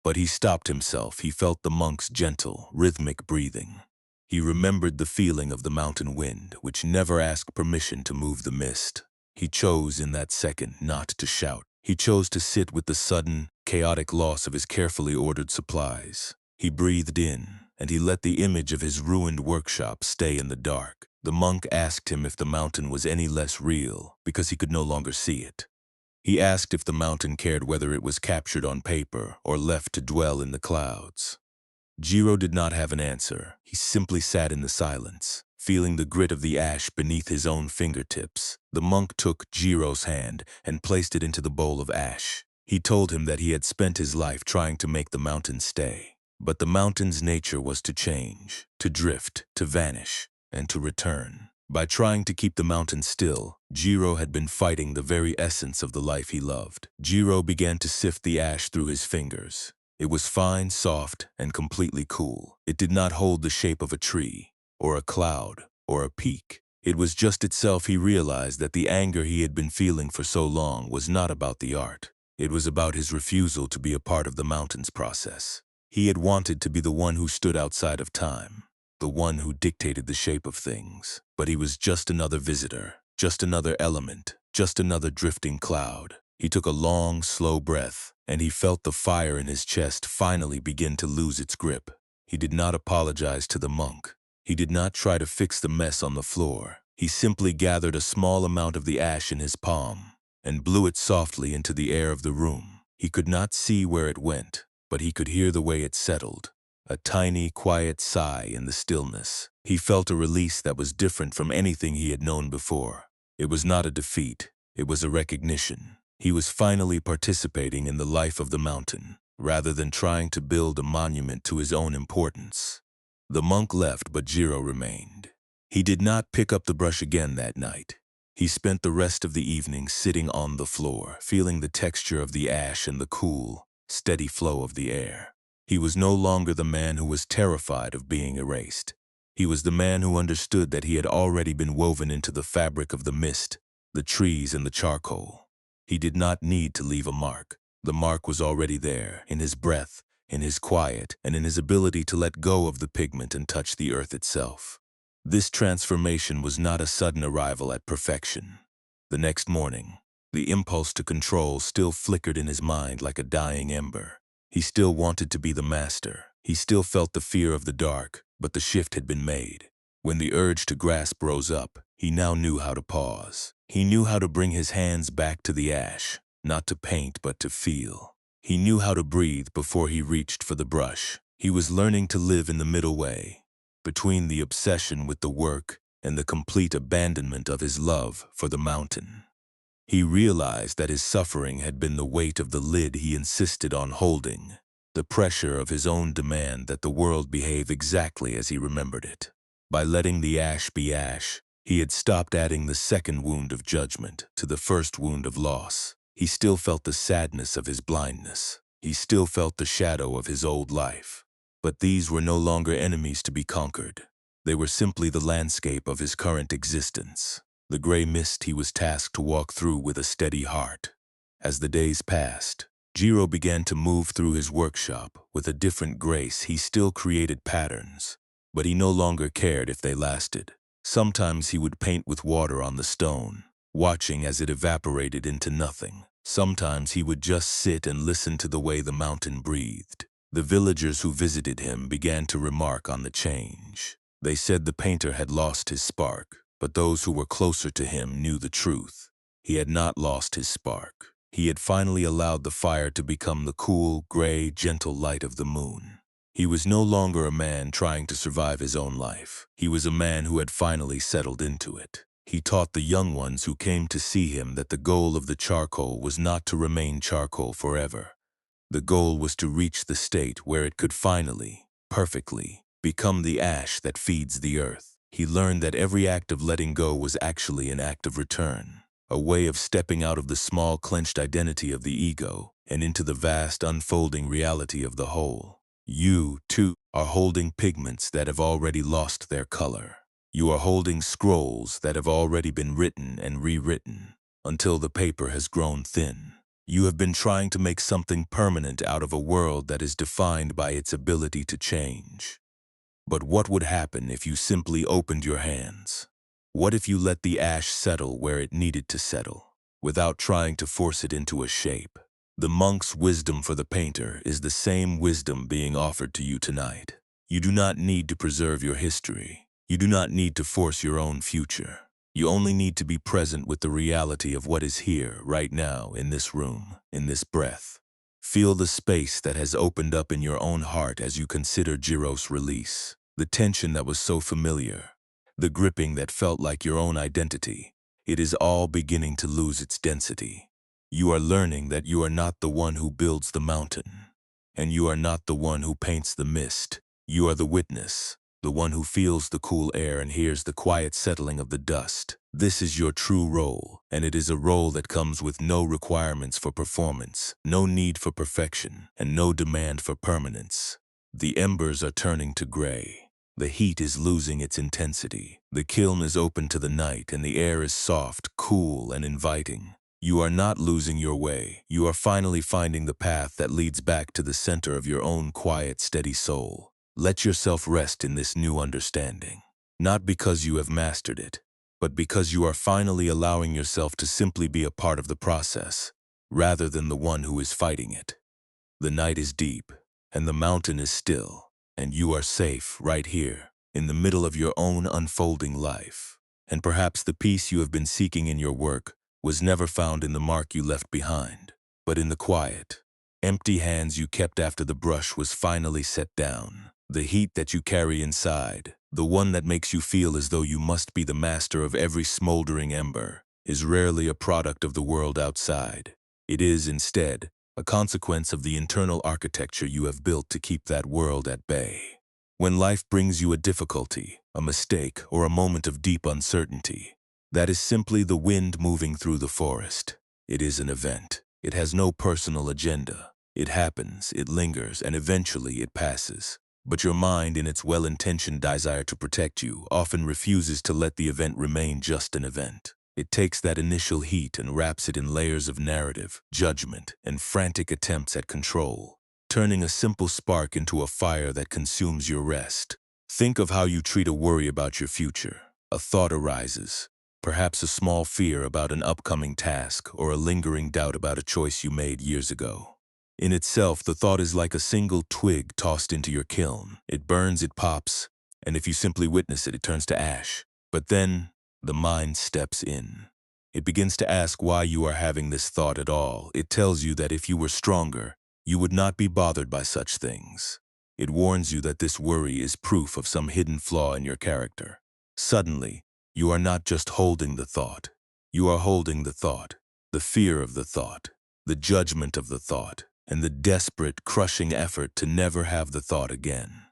[SPEAKER 1] But he stopped himself. He felt the monk's gentle, rhythmic breathing. He remembered the feeling of the mountain wind, which never asked permission to move the mist. He chose in that second not to shout. He chose to sit with the sudden, chaotic loss of his carefully ordered supplies. He breathed in, and he let the image of his ruined workshop stay in the dark. The monk asked him if the mountain was any less real because he could no longer see it. He asked if the mountain cared whether it was captured on paper or left to dwell in the clouds. Jiro did not have an answer. He simply sat in the silence, feeling the grit of the ash beneath his own fingertips. The monk took Jiro's hand and placed it into the bowl of ash. He told him that he had spent his life trying to make the mountain stay. But the mountain's nature was to change, to drift, to vanish, and to return. By trying to keep the mountain still, Jiro had been fighting the very essence of the life he loved. Jiro began to sift the ash through his fingers. It was fine, soft, and completely cool. It did not hold the shape of a tree, or a cloud, or a peak. It was just itself. He realized that the anger he had been feeling for so long was not about the art. It was about his refusal to be a part of the mountain's process. He had wanted to be the one who stood outside of time, the one who dictated the shape of things. But he was just another visitor, just another element, just another drifting cloud. He took a long, slow breath, and he felt the fire in his chest finally begin to lose its grip. He did not apologize to the monk. He did not try to fix the mess on the floor. He simply gathered a small amount of the ash in his palm and blew it softly into the air of the room. He could not see where it went, but he could hear the way it settled. A tiny, quiet sigh in the stillness. He felt a release that was different from anything he had known before. It was not a defeat. It was a recognition. He was finally participating in the life of the mountain, rather than trying to build a monument to his own importance. The monk left, but Jiro remained. He did not pick up the brush again that night. He spent the rest of the evening sitting on the floor, feeling the texture of the ash and the cool, steady flow of the air. He was no longer the man who was terrified of being erased. He was the man who understood that he had already been woven into the fabric of the mist, the trees, and the charcoal. He did not need to leave a mark. The mark was already there, in his breath, in his quiet, and in his ability to let go of the pigment and touch the earth itself. This transformation was not a sudden arrival at perfection. The next morning, the impulse to control still flickered in his mind like a dying ember. He still wanted to be the master. He still felt the fear of the dark, but the shift had been made. When the urge to grasp rose up, he now knew how to pause. He knew how to bring his hands back to the ash, not to paint but to feel. He knew how to breathe before he reached for the brush. He was learning to live in the middle way, between the obsession with the work and the complete abandonment of his love for the mountain. He realized that his suffering had been the weight of the lid he insisted on holding, the pressure of his own demand that the world behave exactly as he remembered it. By letting the ash be ash, he had stopped adding the second wound of judgment to the first wound of loss. He still felt the sadness of his blindness. He still felt the shadow of his old life. But these were no longer enemies to be conquered. They were simply the landscape of his current existence, the gray mist he was tasked to walk through with a steady heart. As the days passed, Jiro began to move through his workshop with a different grace. He still created patterns, but he no longer cared if they lasted. Sometimes he would paint with water on the stone, watching as it evaporated into nothing. Sometimes he would just sit and listen to the way the mountain breathed. The villagers who visited him began to remark on the change. They said the painter had lost his spark, but those who were closer to him knew the truth. He had not lost his spark. He had finally allowed the fire to become the cool, gray, gentle light of the moon. He was no longer a man trying to survive his own life. He was a man who had finally settled into it. He taught the young ones who came to see him that the goal of the charcoal was not to remain charcoal forever. The goal was to reach the state where it could finally, perfectly, become the ash that feeds the earth. He learned that every act of letting go was actually an act of return, a way of stepping out of the small clenched identity of the ego and into the vast unfolding reality of the whole. You, too, are holding pigments that have already lost their color. You are holding scrolls that have already been written and rewritten until the paper has grown thin. You have been trying to make something permanent out of a world that is defined by its ability to change. But what would happen if you simply opened your hands? What if you let the ash settle where it needed to settle, without trying to force it into a shape? The monk's wisdom for the painter is the same wisdom being offered to you tonight. You do not need to preserve your history. You do not need to force your own future. You only need to be present with the reality of what is here, right now, in this room, in this breath. Feel the space that has opened up in your own heart as you consider Jiro's release. The tension that was so familiar, the gripping that felt like your own identity. It is all beginning to lose its density. You are learning that you are not the one who builds the mountain, and you are not the one who paints the mist. You are the witness, the one who feels the cool air and hears the quiet settling of the dust. This is your true role, and it is a role that comes with no requirements for performance, no need for perfection, and no demand for permanence. The embers are turning to gray. The heat is losing its intensity. The kiln is open to the night, and the air is soft, cool, and inviting. You are not losing your way. You are finally finding the path that leads back to the center of your own quiet, steady soul. Let yourself rest in this new understanding. Not because you have mastered it, but because you are finally allowing yourself to simply be a part of the process, rather than the one who is fighting it. The night is deep, and the mountain is still. And you are safe right here, in the middle of your own unfolding life. And perhaps the peace you have been seeking in your work was never found in the mark you left behind, but in the quiet, empty hands you kept after the brush was finally set down. The heat that you carry inside, the one that makes you feel as though you must be the master of every smoldering ember, is rarely a product of the world outside. It is, instead, a consequence of the internal architecture you have built to keep that world at bay. When life brings you a difficulty, a mistake, or a moment of deep uncertainty, that is simply the wind moving through the forest. It is an event. It has no personal agenda. It happens, it lingers, and eventually it passes. But your mind, in its well-intentioned desire to protect you, often refuses to let the event remain just an event. It takes that initial heat and wraps it in layers of narrative, judgment, and frantic attempts at control, turning a simple spark into a fire that consumes your rest. Think of how you treat a worry about your future. A thought arises, perhaps a small fear about an upcoming task or a lingering doubt about a choice you made years ago. In itself, the thought is like a single twig tossed into your kiln. It burns, it pops, and if you simply witness it, it turns to ash. But then, the mind steps in. It begins to ask why you are having this thought at all. It tells you that if you were stronger, you would not be bothered by such things. It warns you that this worry is proof of some hidden flaw in your character. Suddenly, you are not just holding the thought. You are holding the thought, the fear of the thought, the judgment of the thought, and the desperate, crushing effort to never have the thought again.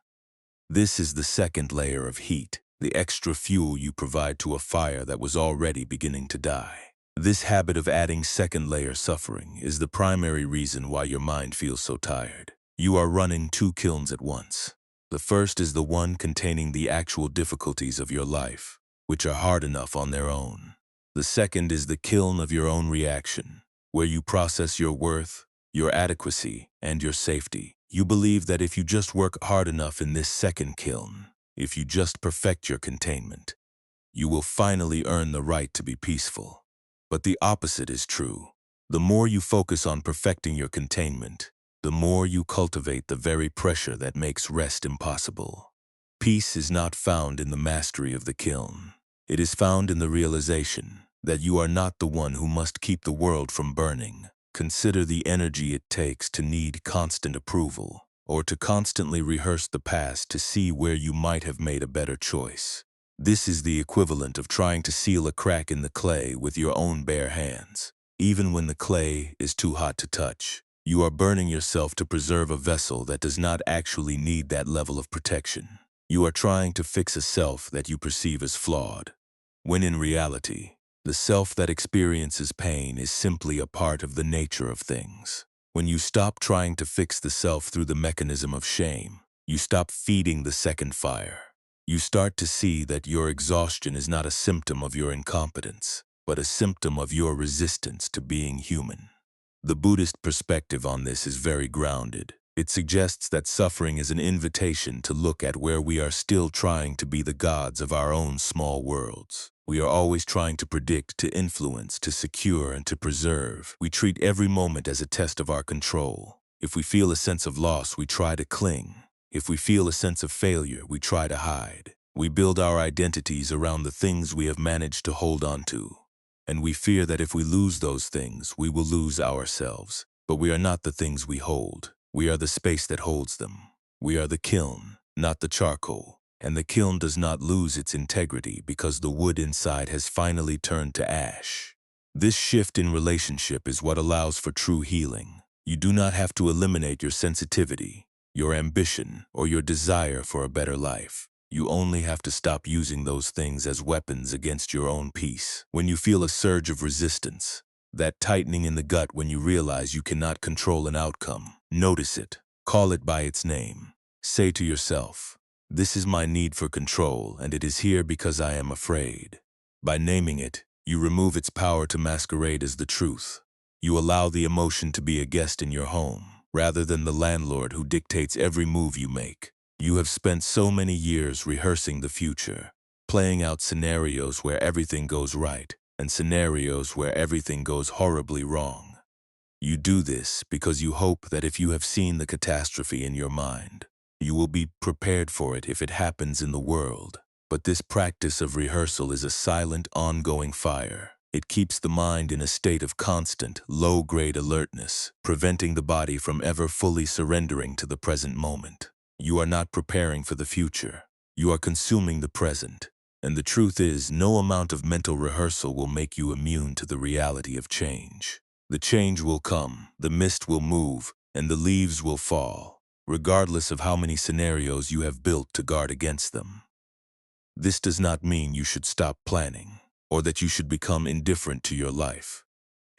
[SPEAKER 1] This is the second layer of heat, the extra fuel you provide to a fire that was already beginning to die. This habit of adding second-layer suffering is the primary reason why your mind feels so tired. You are running two kilns at once. The first is the one containing the actual difficulties of your life, which are hard enough on their own. The second is the kiln of your own reaction, where you process your worth, your adequacy, and your safety. You believe that if you just work hard enough in this second kiln, if you just perfect your containment, you will finally earn the right to be peaceful. But the opposite is true. The more you focus on perfecting your containment, the more you cultivate the very pressure that makes rest impossible. Peace is not found in the mastery of the kiln. It is found in the realization that you are not the one who must keep the world from burning. Consider the energy it takes to need constant approval, or to constantly rehearse the past to see where you might have made a better choice. This is the equivalent of trying to seal a crack in the clay with your own bare hands. Even when the clay is too hot to touch, you are burning yourself to preserve a vessel that does not actually need that level of protection. You are trying to fix a self that you perceive as flawed, when in reality, the self that experiences pain is simply a part of the nature of things. When you stop trying to fix the self through the mechanism of shame, you stop feeding the second fire. You start to see that your exhaustion is not a symptom of your incompetence, but a symptom of your resistance to being human. The Buddhist perspective on this is very grounded. It suggests that suffering is an invitation to look at where we are still trying to be the gods of our own small worlds. We are always trying to predict, to influence, to secure, and to preserve. We treat every moment as a test of our control. If we feel a sense of loss, we try to cling. If we feel a sense of failure, we try to hide. We build our identities around the things we have managed to hold on to. And we fear that if we lose those things, we will lose ourselves. But we are not the things we hold. We are the space that holds them. We are the kiln, not the charcoal. And the kiln does not lose its integrity because the wood inside has finally turned to ash. This shift in relationship is what allows for true healing. You do not have to eliminate your sensitivity, your ambition, or your desire for a better life. You only have to stop using those things as weapons against your own peace. When you feel a surge of resistance, that tightening in the gut when you realize you cannot control an outcome, notice it. Call it by its name. Say to yourself, "This is my need for control, and it is here because I am afraid." By naming it, you remove its power to masquerade as the truth. You allow the emotion to be a guest in your home, rather than the landlord who dictates every move you make. You have spent so many years rehearsing the future, playing out scenarios where everything goes right, and scenarios where everything goes horribly wrong. You do this because you hope that if you have seen the catastrophe in your mind, you will be prepared for it if it happens in the world. But this practice of rehearsal is a silent, ongoing fire. It keeps the mind in a state of constant, low-grade alertness, preventing the body from ever fully surrendering to the present moment. You are not preparing for the future. You are consuming the present. And the truth is, no amount of mental rehearsal will make you immune to the reality of change. The change will come, the mist will move, and the leaves will fall, regardless of how many scenarios you have built to guard against them. This does not mean you should stop planning, or that you should become indifferent to your life.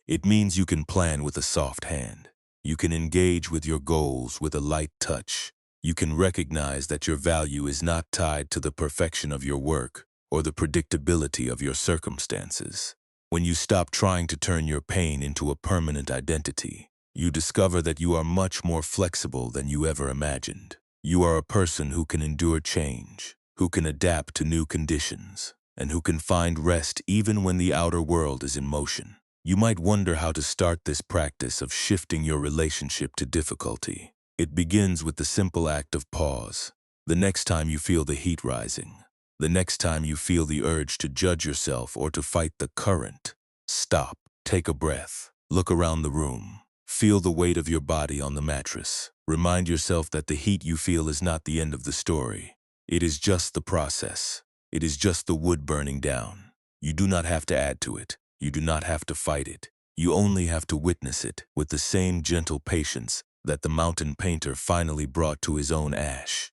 [SPEAKER 1] It means you can plan with a soft hand. You can engage with your goals with a light touch. You can recognize that your value is not tied to the perfection of your work or the predictability of your circumstances. When you stop trying to turn your pain into a permanent identity, you discover that you are much more flexible than you ever imagined. You are a person who can endure change, who can adapt to new conditions, and who can find rest even when the outer world is in motion. You might wonder how to start this practice of shifting your relationship to difficulty. It begins with the simple act of pause. The next time you feel the heat rising, the next time you feel the urge to judge yourself or to fight the current, stop, take a breath, look around the room, feel the weight of your body on the mattress. Remind yourself that the heat you feel is not the end of the story. It is just the process. It is just the wood burning down. You do not have to add to it. You do not have to fight it. You only have to witness it with the same gentle patience that the mountain painter finally brought to his own ash.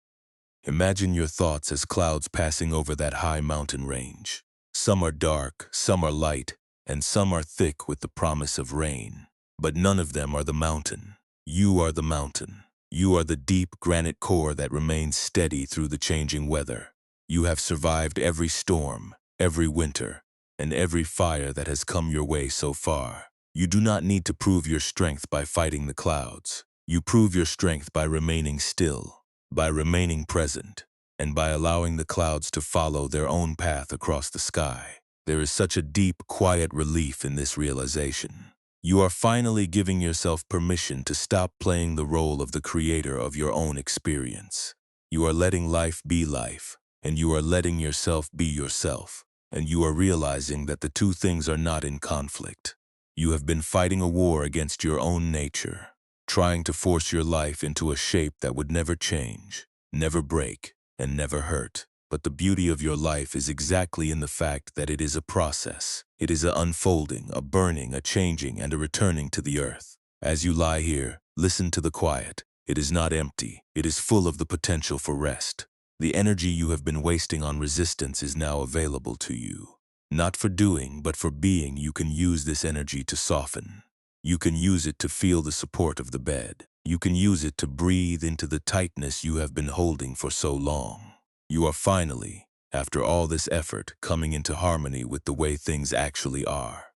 [SPEAKER 1] Imagine your thoughts as clouds passing over that high mountain range. Some are dark, some are light, and some are thick with the promise of rain. But none of them are the mountain. You are the mountain. You are the deep granite core that remains steady through the changing weather. You have survived every storm, every winter, and every fire that has come your way so far. You do not need to prove your strength by fighting the clouds. You prove your strength by remaining still, by remaining present, and by allowing the clouds to follow their own path across the sky. There is such a deep, quiet relief in this realization. You are finally giving yourself permission to stop playing the role of the creator of your own experience. You are letting life be life, and you are letting yourself be yourself, and you are realizing that the two things are not in conflict. You have been fighting a war against your own nature, trying to force your life into a shape that would never change, never break, and never hurt. But the beauty of your life is exactly in the fact that it is a process. It is an unfolding, a burning, a changing, and a returning to the earth. As you lie here, listen to the quiet. It is not empty. It is full of the potential for rest. The energy you have been wasting on resistance is now available to you. Not for doing, but for being. You can use this energy to soften. You can use it to feel the support of the bed. You can use it to breathe into the tightness you have been holding for so long. You are finally, after all this effort, coming into harmony with the way things actually are.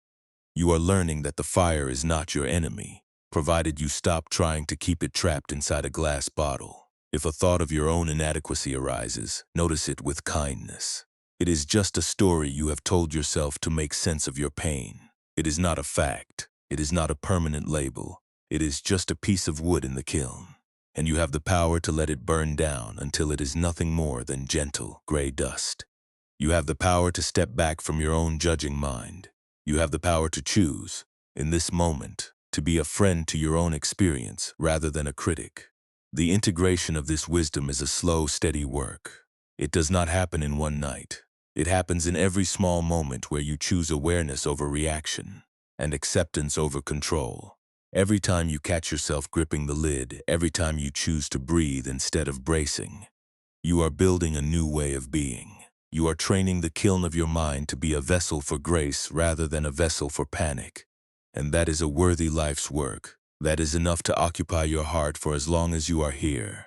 [SPEAKER 1] You are learning that the fire is not your enemy, provided you stop trying to keep it trapped inside a glass bottle. If a thought of your own inadequacy arises, notice it with kindness. It is just a story you have told yourself to make sense of your pain. It is not a fact. It is not a permanent label. It is just a piece of wood in the kiln. And you have the power to let it burn down until it is nothing more than gentle, gray dust. You have the power to step back from your own judging mind. You have the power to choose, in this moment, to be a friend to your own experience rather than a critic. The integration of this wisdom is a slow, steady work. It does not happen in one night. It happens in every small moment where you choose awareness over reaction and acceptance over control. Every time you catch yourself gripping the lid, every time you choose to breathe instead of bracing, you are building a new way of being. You are training the kiln of your mind to be a vessel for grace rather than a vessel for panic. And that is a worthy life's work. That is enough to occupy your heart for as long as you are here.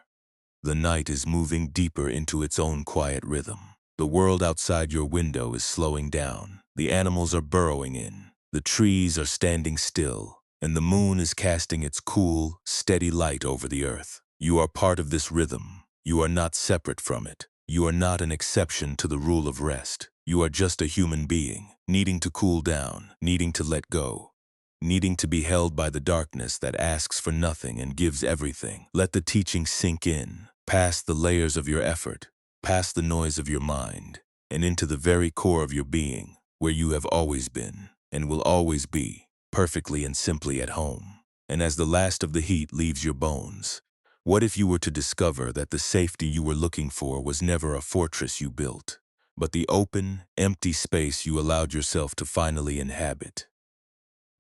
[SPEAKER 1] The night is moving deeper into its own quiet rhythm. The world outside your window is slowing down. The animals are burrowing in. The trees are standing still. And the moon is casting its cool, steady light over the earth. You are part of this rhythm. You are not separate from it. You are not an exception to the rule of rest. You are just a human being, needing to cool down, needing to let go, needing to be held by the darkness that asks for nothing and gives everything. Let the teaching sink in, past the layers of your effort, past the noise of your mind, and into the very core of your being, where you have always been and will always be, perfectly and simply at home. And as the last of the heat leaves your bones, what if you were to discover that the safety you were looking for was never a fortress you built, but the open, empty space you allowed yourself to finally inhabit?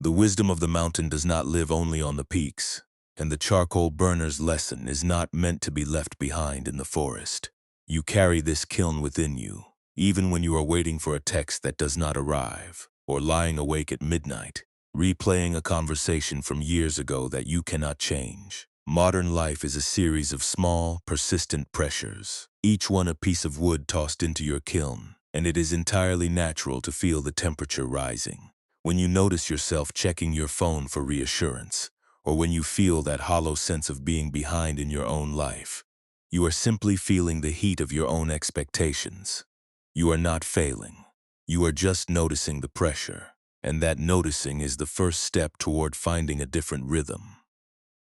[SPEAKER 1] The wisdom of the mountain does not live only on the peaks, and the charcoal burner's lesson is not meant to be left behind in the forest. You carry this kiln within you, even when you are waiting for a text that does not arrive, or lying awake at midnight, replaying a conversation from years ago that you cannot change. Modern life is a series of small, persistent pressures, each one a piece of wood tossed into your kiln, and it is entirely natural to feel the temperature rising. When you notice yourself checking your phone for reassurance, or when you feel that hollow sense of being behind in your own life, you are simply feeling the heat of your own expectations. You are not failing. You are just noticing the pressure, and that noticing is the first step toward finding a different rhythm.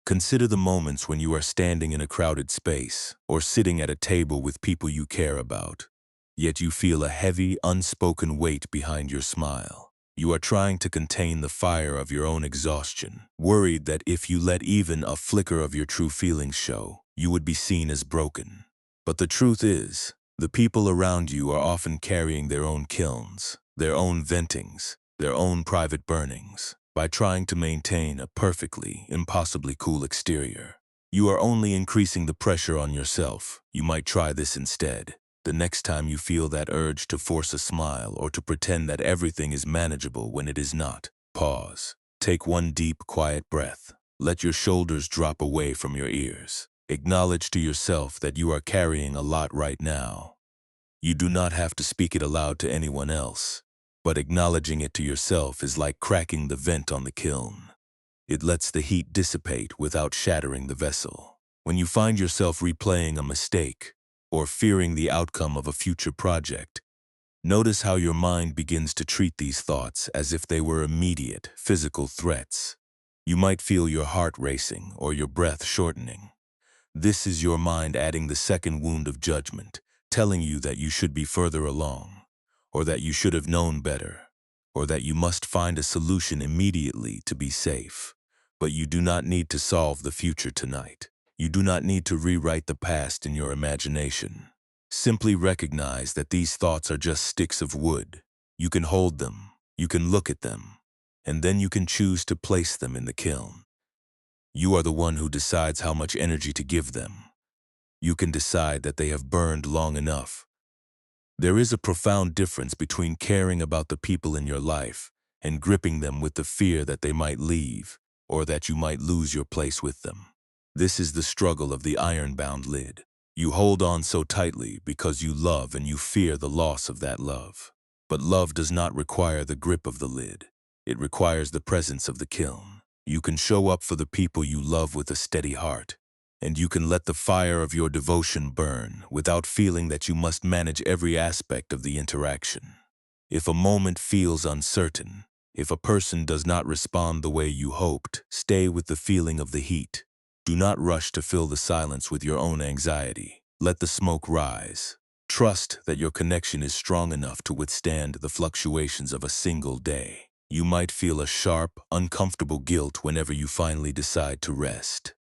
[SPEAKER 1] Consider the moments when you are standing in a crowded space or sitting at a table with people you care about, yet you feel a heavy, unspoken weight behind your smile. You are trying to contain the fire of your own exhaustion, worried that if you let even a flicker of your true feelings show, you would be seen as broken. But the truth is, the people around you are often carrying their own kilns, their own ventings, their own private burnings. By trying to maintain a perfectly, impossibly cool exterior, you are only increasing the pressure on yourself. You might try this instead. The next time you feel that urge to force a smile or to pretend that everything is manageable when it is not, pause. Take one deep, quiet breath. Let your shoulders drop away from your ears. Acknowledge to yourself that you are carrying a lot right now. You do not have to speak it aloud to anyone else. But acknowledging it to yourself is like cracking the vent on the kiln. It lets the heat dissipate without shattering the vessel. When you find yourself replaying a mistake or fearing the outcome of a future project, notice how your mind begins to treat these thoughts as if they were immediate, physical threats. You might feel your heart racing or your breath shortening. This is your mind adding the second wound of judgment, telling you that you should be further along, or that you should have known better, or that you must find a solution immediately to be safe. But you do not need to solve the future tonight. You do not need to rewrite the past in your imagination. Simply recognize that these thoughts are just sticks of wood. You can hold them, you can look at them, and then you can choose to place them in the kiln. You are the one who decides how much energy to give them. You can decide that they have burned long enough. There is a profound difference between caring about the people in your life and gripping them with the fear that they might leave or that you might lose your place with them. This is the struggle of the iron-bound lid. You hold on so tightly because you love and you fear the loss of that love. But love does not require the grip of the lid. It requires the presence of the kiln. You can show up for the people you love with a steady heart. and you can let the fire of your devotion burn without feeling that you must manage every aspect of the interaction. If a moment feels uncertain, if a person does not respond the way you hoped, stay with the feeling of the heat. Do not rush to fill the silence with your own anxiety. Let the smoke rise. Trust that your connection is strong enough to withstand the fluctuations of a single day. You might feel a sharp, uncomfortable guilt whenever you finally decide to rest.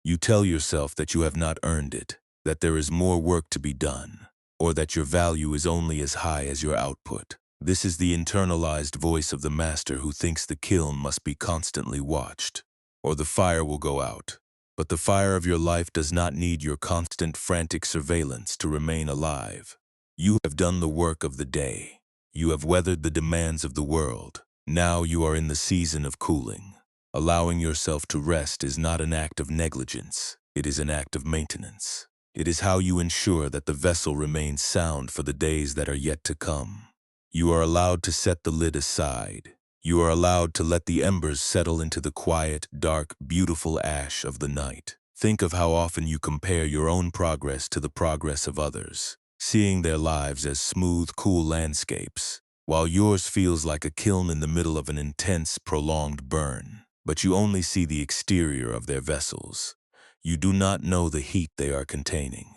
[SPEAKER 1] You tell yourself that you have not earned it, that there is more work to be done, or that your value is only as high as your output. This is the internalized voice of the master who thinks the kiln must be constantly watched, or the fire will go out. But the fire of your life does not need your constant frantic surveillance to remain alive. You have done the work of the day. You have weathered the demands of the world. Now you are in the season of cooling. Allowing yourself to rest is not an act of negligence. It is an act of maintenance. It is how you ensure that the vessel remains sound for the days that are yet to come. You are allowed to set the lid aside. You are allowed to let the embers settle into the quiet, dark, beautiful ash of the night. Think of how often you compare your own progress to the progress of others, seeing their lives as smooth, cool landscapes, while yours feels like a kiln in the middle of an intense, prolonged burn. But you only see the exterior of their vessels. You do not know the heat they are containing.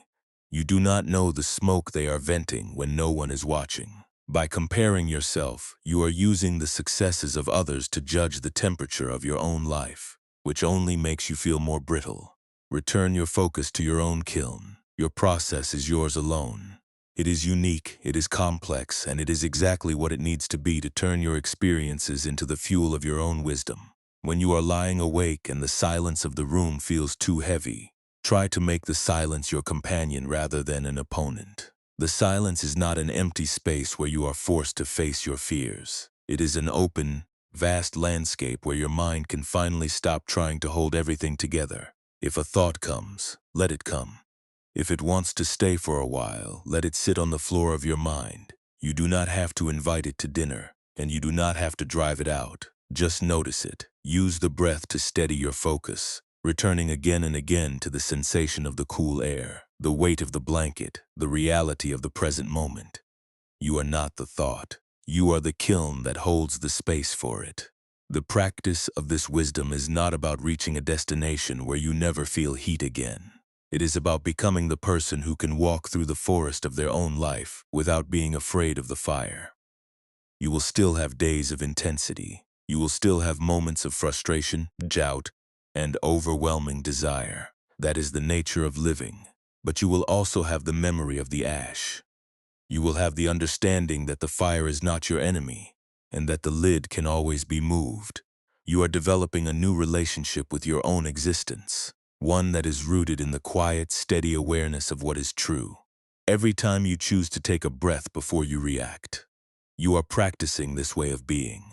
[SPEAKER 1] You do not know the smoke they are venting when no one is watching. By comparing yourself, you are using the successes of others to judge the temperature of your own life, which only makes you feel more brittle. Return your focus to your own kiln. Your process is yours alone. It is unique, it is complex, and it is exactly what it needs to be to turn your experiences into the fuel of your own wisdom. When you are lying awake and the silence of the room feels too heavy, try to make the silence your companion rather than an opponent. The silence is not an empty space where you are forced to face your fears. It is an open, vast landscape where your mind can finally stop trying to hold everything together. If a thought comes, let it come. If it wants to stay for a while, let it sit on the floor of your mind. You do not have to invite it to dinner, and you do not have to drive it out. Just notice it. Use the breath to steady your focus, returning again and again to the sensation of the cool air, the weight of the blanket, the reality of the present moment. You are not the thought. You are the kiln that holds the space for it. The practice of this wisdom is not about reaching a destination where you never feel heat again. It is about becoming the person who can walk through the forest of their own life without being afraid of the fire. You will still have days of intensity. You will still have moments of frustration, doubt, and overwhelming desire. That is the nature of living. But you will also have the memory of the ash. You will have the understanding that the fire is not your enemy, and that the lid can always be moved. You are developing a new relationship with your own existence, one that is rooted in the quiet, steady awareness of what is true. Every time you choose to take a breath before you react, you are practicing this way of being.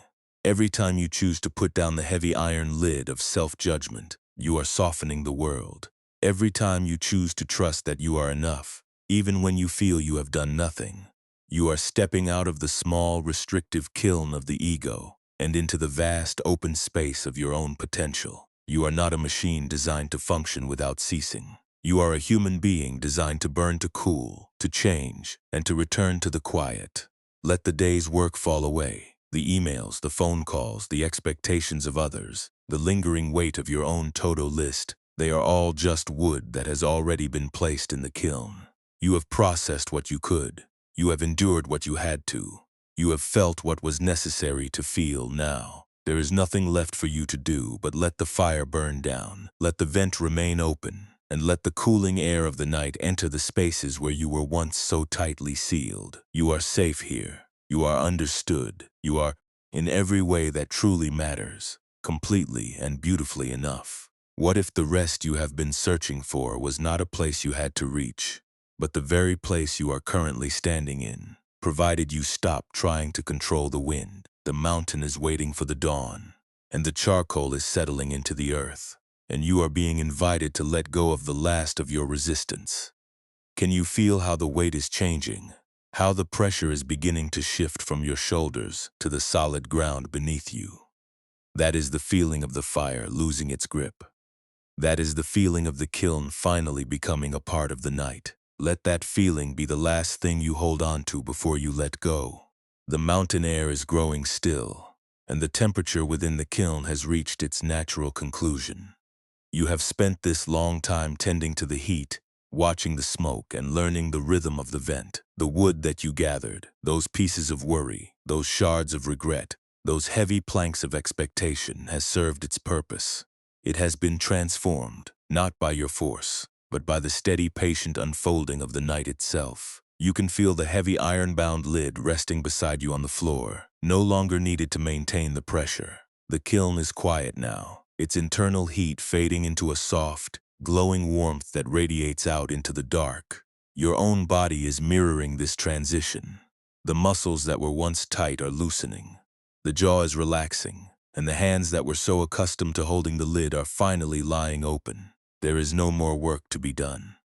[SPEAKER 1] Every time you choose to put down the heavy iron lid of self-judgment, you are softening the world. Every time you choose to trust that you are enough, even when you feel you have done nothing, you are stepping out of the small, restrictive kiln of the ego and into the vast, open space of your own potential. You are not a machine designed to function without ceasing. You are a human being designed to burn, to cool, to change, and to return to the quiet. Let the day's work fall away. The emails, the phone calls, the expectations of others, the lingering weight of your own to-do list, they are all just wood that has already been placed in the kiln. You have processed what you could. You have endured what you had to. You have felt what was necessary to feel now. There is nothing left for you to do but let the fire burn down. Let the vent remain open, and let the cooling air of the night enter the spaces where you were once so tightly sealed. You are safe here. You are understood. You are, in every way that truly matters, completely and beautifully enough. What if the rest you have been searching for was not a place you had to reach, but the very place you are currently standing in? Provided you stop trying to control the wind, the mountain is waiting for the dawn, and the charcoal is settling into the earth, and you are being invited to let go of the last of your resistance. Can you feel how the weight is changing? How the pressure is beginning to shift from your shoulders to the solid ground beneath you? That is the feeling of the fire losing its grip. That is the feeling of the kiln finally becoming a part of the night. Let that feeling be the last thing you hold on to before you let go. The mountain air is growing still, and the temperature within the kiln has reached its natural conclusion. You have spent this long time tending to the heat, watching the smoke and learning the rhythm of the vent. The wood that you gathered, those pieces of worry, those shards of regret, those heavy planks of expectation has served its purpose. It has been transformed, not by your force, but by the steady, patient unfolding of the night itself. You can feel the heavy iron-bound lid resting beside you on the floor, no longer needed to maintain the pressure. The kiln is quiet now, its internal heat fading into a soft, glowing warmth that radiates out into the dark. Your own body is mirroring this transition. The muscles that were once tight are loosening. The jaw is relaxing, and the hands that were so accustomed to holding the lid are finally lying open. There is no more work to be done.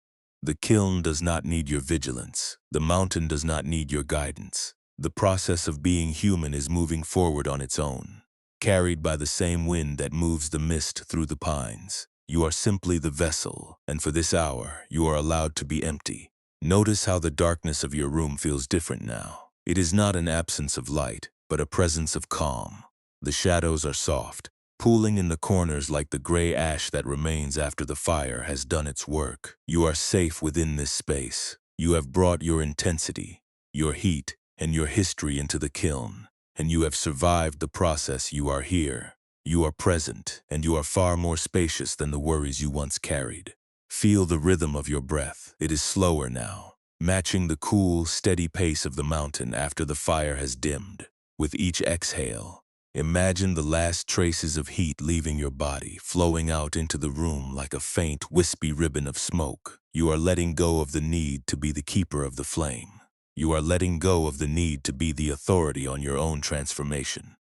[SPEAKER 1] The kiln does not need your vigilance. The mountain does not need your guidance. The process of being human is moving forward on its own, carried by the same wind that moves the mist through the pines. You are simply the vessel, and for this hour, you are allowed to be empty. Notice how the darkness of your room feels different now. It is not an absence of light, but a presence of calm. The shadows are soft, pooling in the corners like the gray ash that remains after the fire has done its work. You are safe within this space. You have brought your intensity, your heat, and your history into the kiln, and you have survived the process. You are here. You are present, and you are far more spacious than the worries you once carried. Feel the rhythm of your breath. It is slower now, matching the cool, steady pace of the mountain after the fire has dimmed. With each exhale, imagine the last traces of heat leaving your body, flowing out into the room like a faint, wispy ribbon of smoke. You are letting go of the need to be the keeper of the flame. You are letting go of the need to be the authority on your own transformation.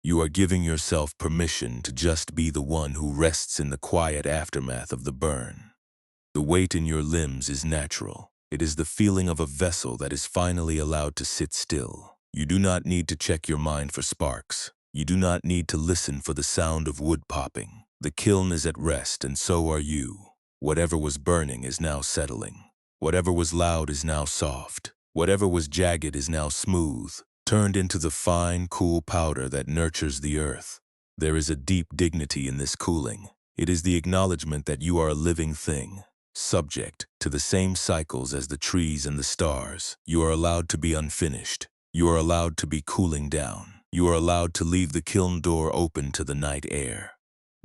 [SPEAKER 1] You are giving yourself permission to just be the one who rests in the quiet aftermath of the burn. The weight in your limbs is natural. It is the feeling of a vessel that is finally allowed to sit still. You do not need to check your mind for sparks. You do not need to listen for the sound of wood popping. The kiln is at rest, and so are you. Whatever was burning is now settling. Whatever was loud is now soft. Whatever was jagged is now smooth, turned into the fine, cool powder that nurtures the earth. There is a deep dignity in this cooling. It is the acknowledgement that you are a living thing, subject to the same cycles as the trees and the stars. You are allowed to be unfinished. You are allowed to be cooling down. You are allowed to leave the kiln door open to the night air.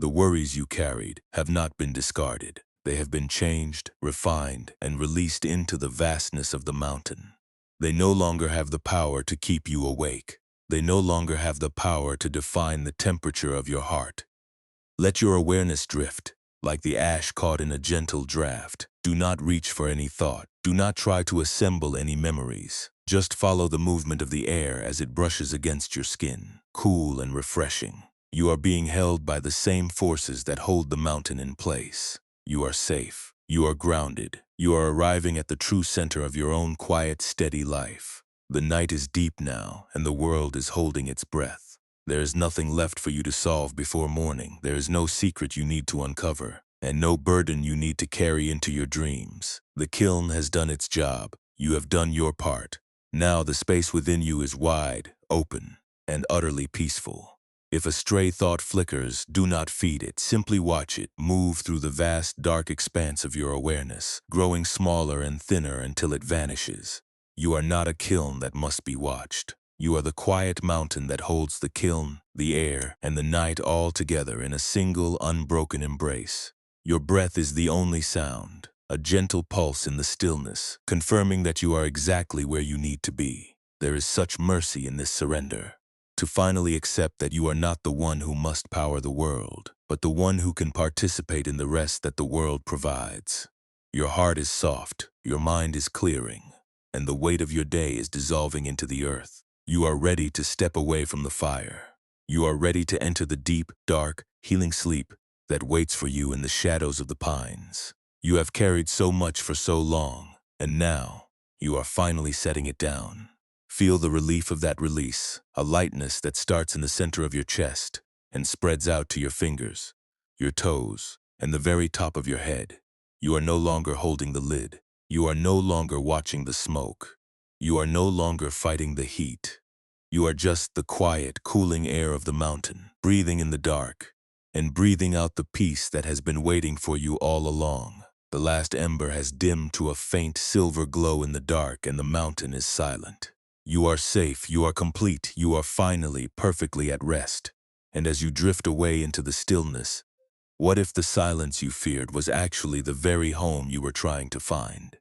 [SPEAKER 1] The worries you carried have not been discarded. They have been changed, refined, and released into the vastness of the mountain. They no longer have the power to keep you awake. They no longer have the power to define the temperature of your heart. Let your awareness drift, like the ash caught in a gentle draft. Do not reach for any thought. Do not try to assemble any memories. Just follow the movement of the air as it brushes against your skin, cool and refreshing. You are being held by the same forces that hold the mountain in place. You are safe. You are grounded. You are arriving at the true center of your own quiet, steady life. The night is deep now, and the world is holding its breath. There is nothing left for you to solve before morning. There is no secret you need to uncover, and no burden you need to carry into your dreams. The kiln has done its job. You have done your part. Now the space within you is wide, open, and utterly peaceful. If a stray thought flickers, do not feed it. Simply watch it move through the vast, dark expanse of your awareness, growing smaller and thinner until it vanishes. You are not a kiln that must be watched. You are the quiet mountain that holds the kiln, the air, and the night all together in a single, unbroken embrace. Your breath is the only sound, a gentle pulse in the stillness, confirming that you are exactly where you need to be. There is such mercy in this surrender. To finally accept that you are not the one who must power the world, but the one who can participate in the rest that the world provides. Your heart is soft, your mind is clearing, and the weight of your day is dissolving into the earth. You are ready to step away from the fire. You are ready to enter the deep, dark, healing sleep that waits for you in the shadows of the pines. You have carried so much for so long, and now you are finally setting it down. Feel the relief of that release, a lightness that starts in the center of your chest and spreads out to your fingers, your toes, and the very top of your head. You are no longer holding the lid. You are no longer watching the smoke. You are no longer fighting the heat. You are just the quiet, cooling air of the mountain, breathing in the dark, and breathing out the peace that has been waiting for you all along. The last ember has dimmed to a faint silver glow in the dark, and the mountain is silent. You are safe, you are complete, you are finally perfectly at rest. And as you drift away into the stillness, what if the silence you feared was actually the very home you were trying to find?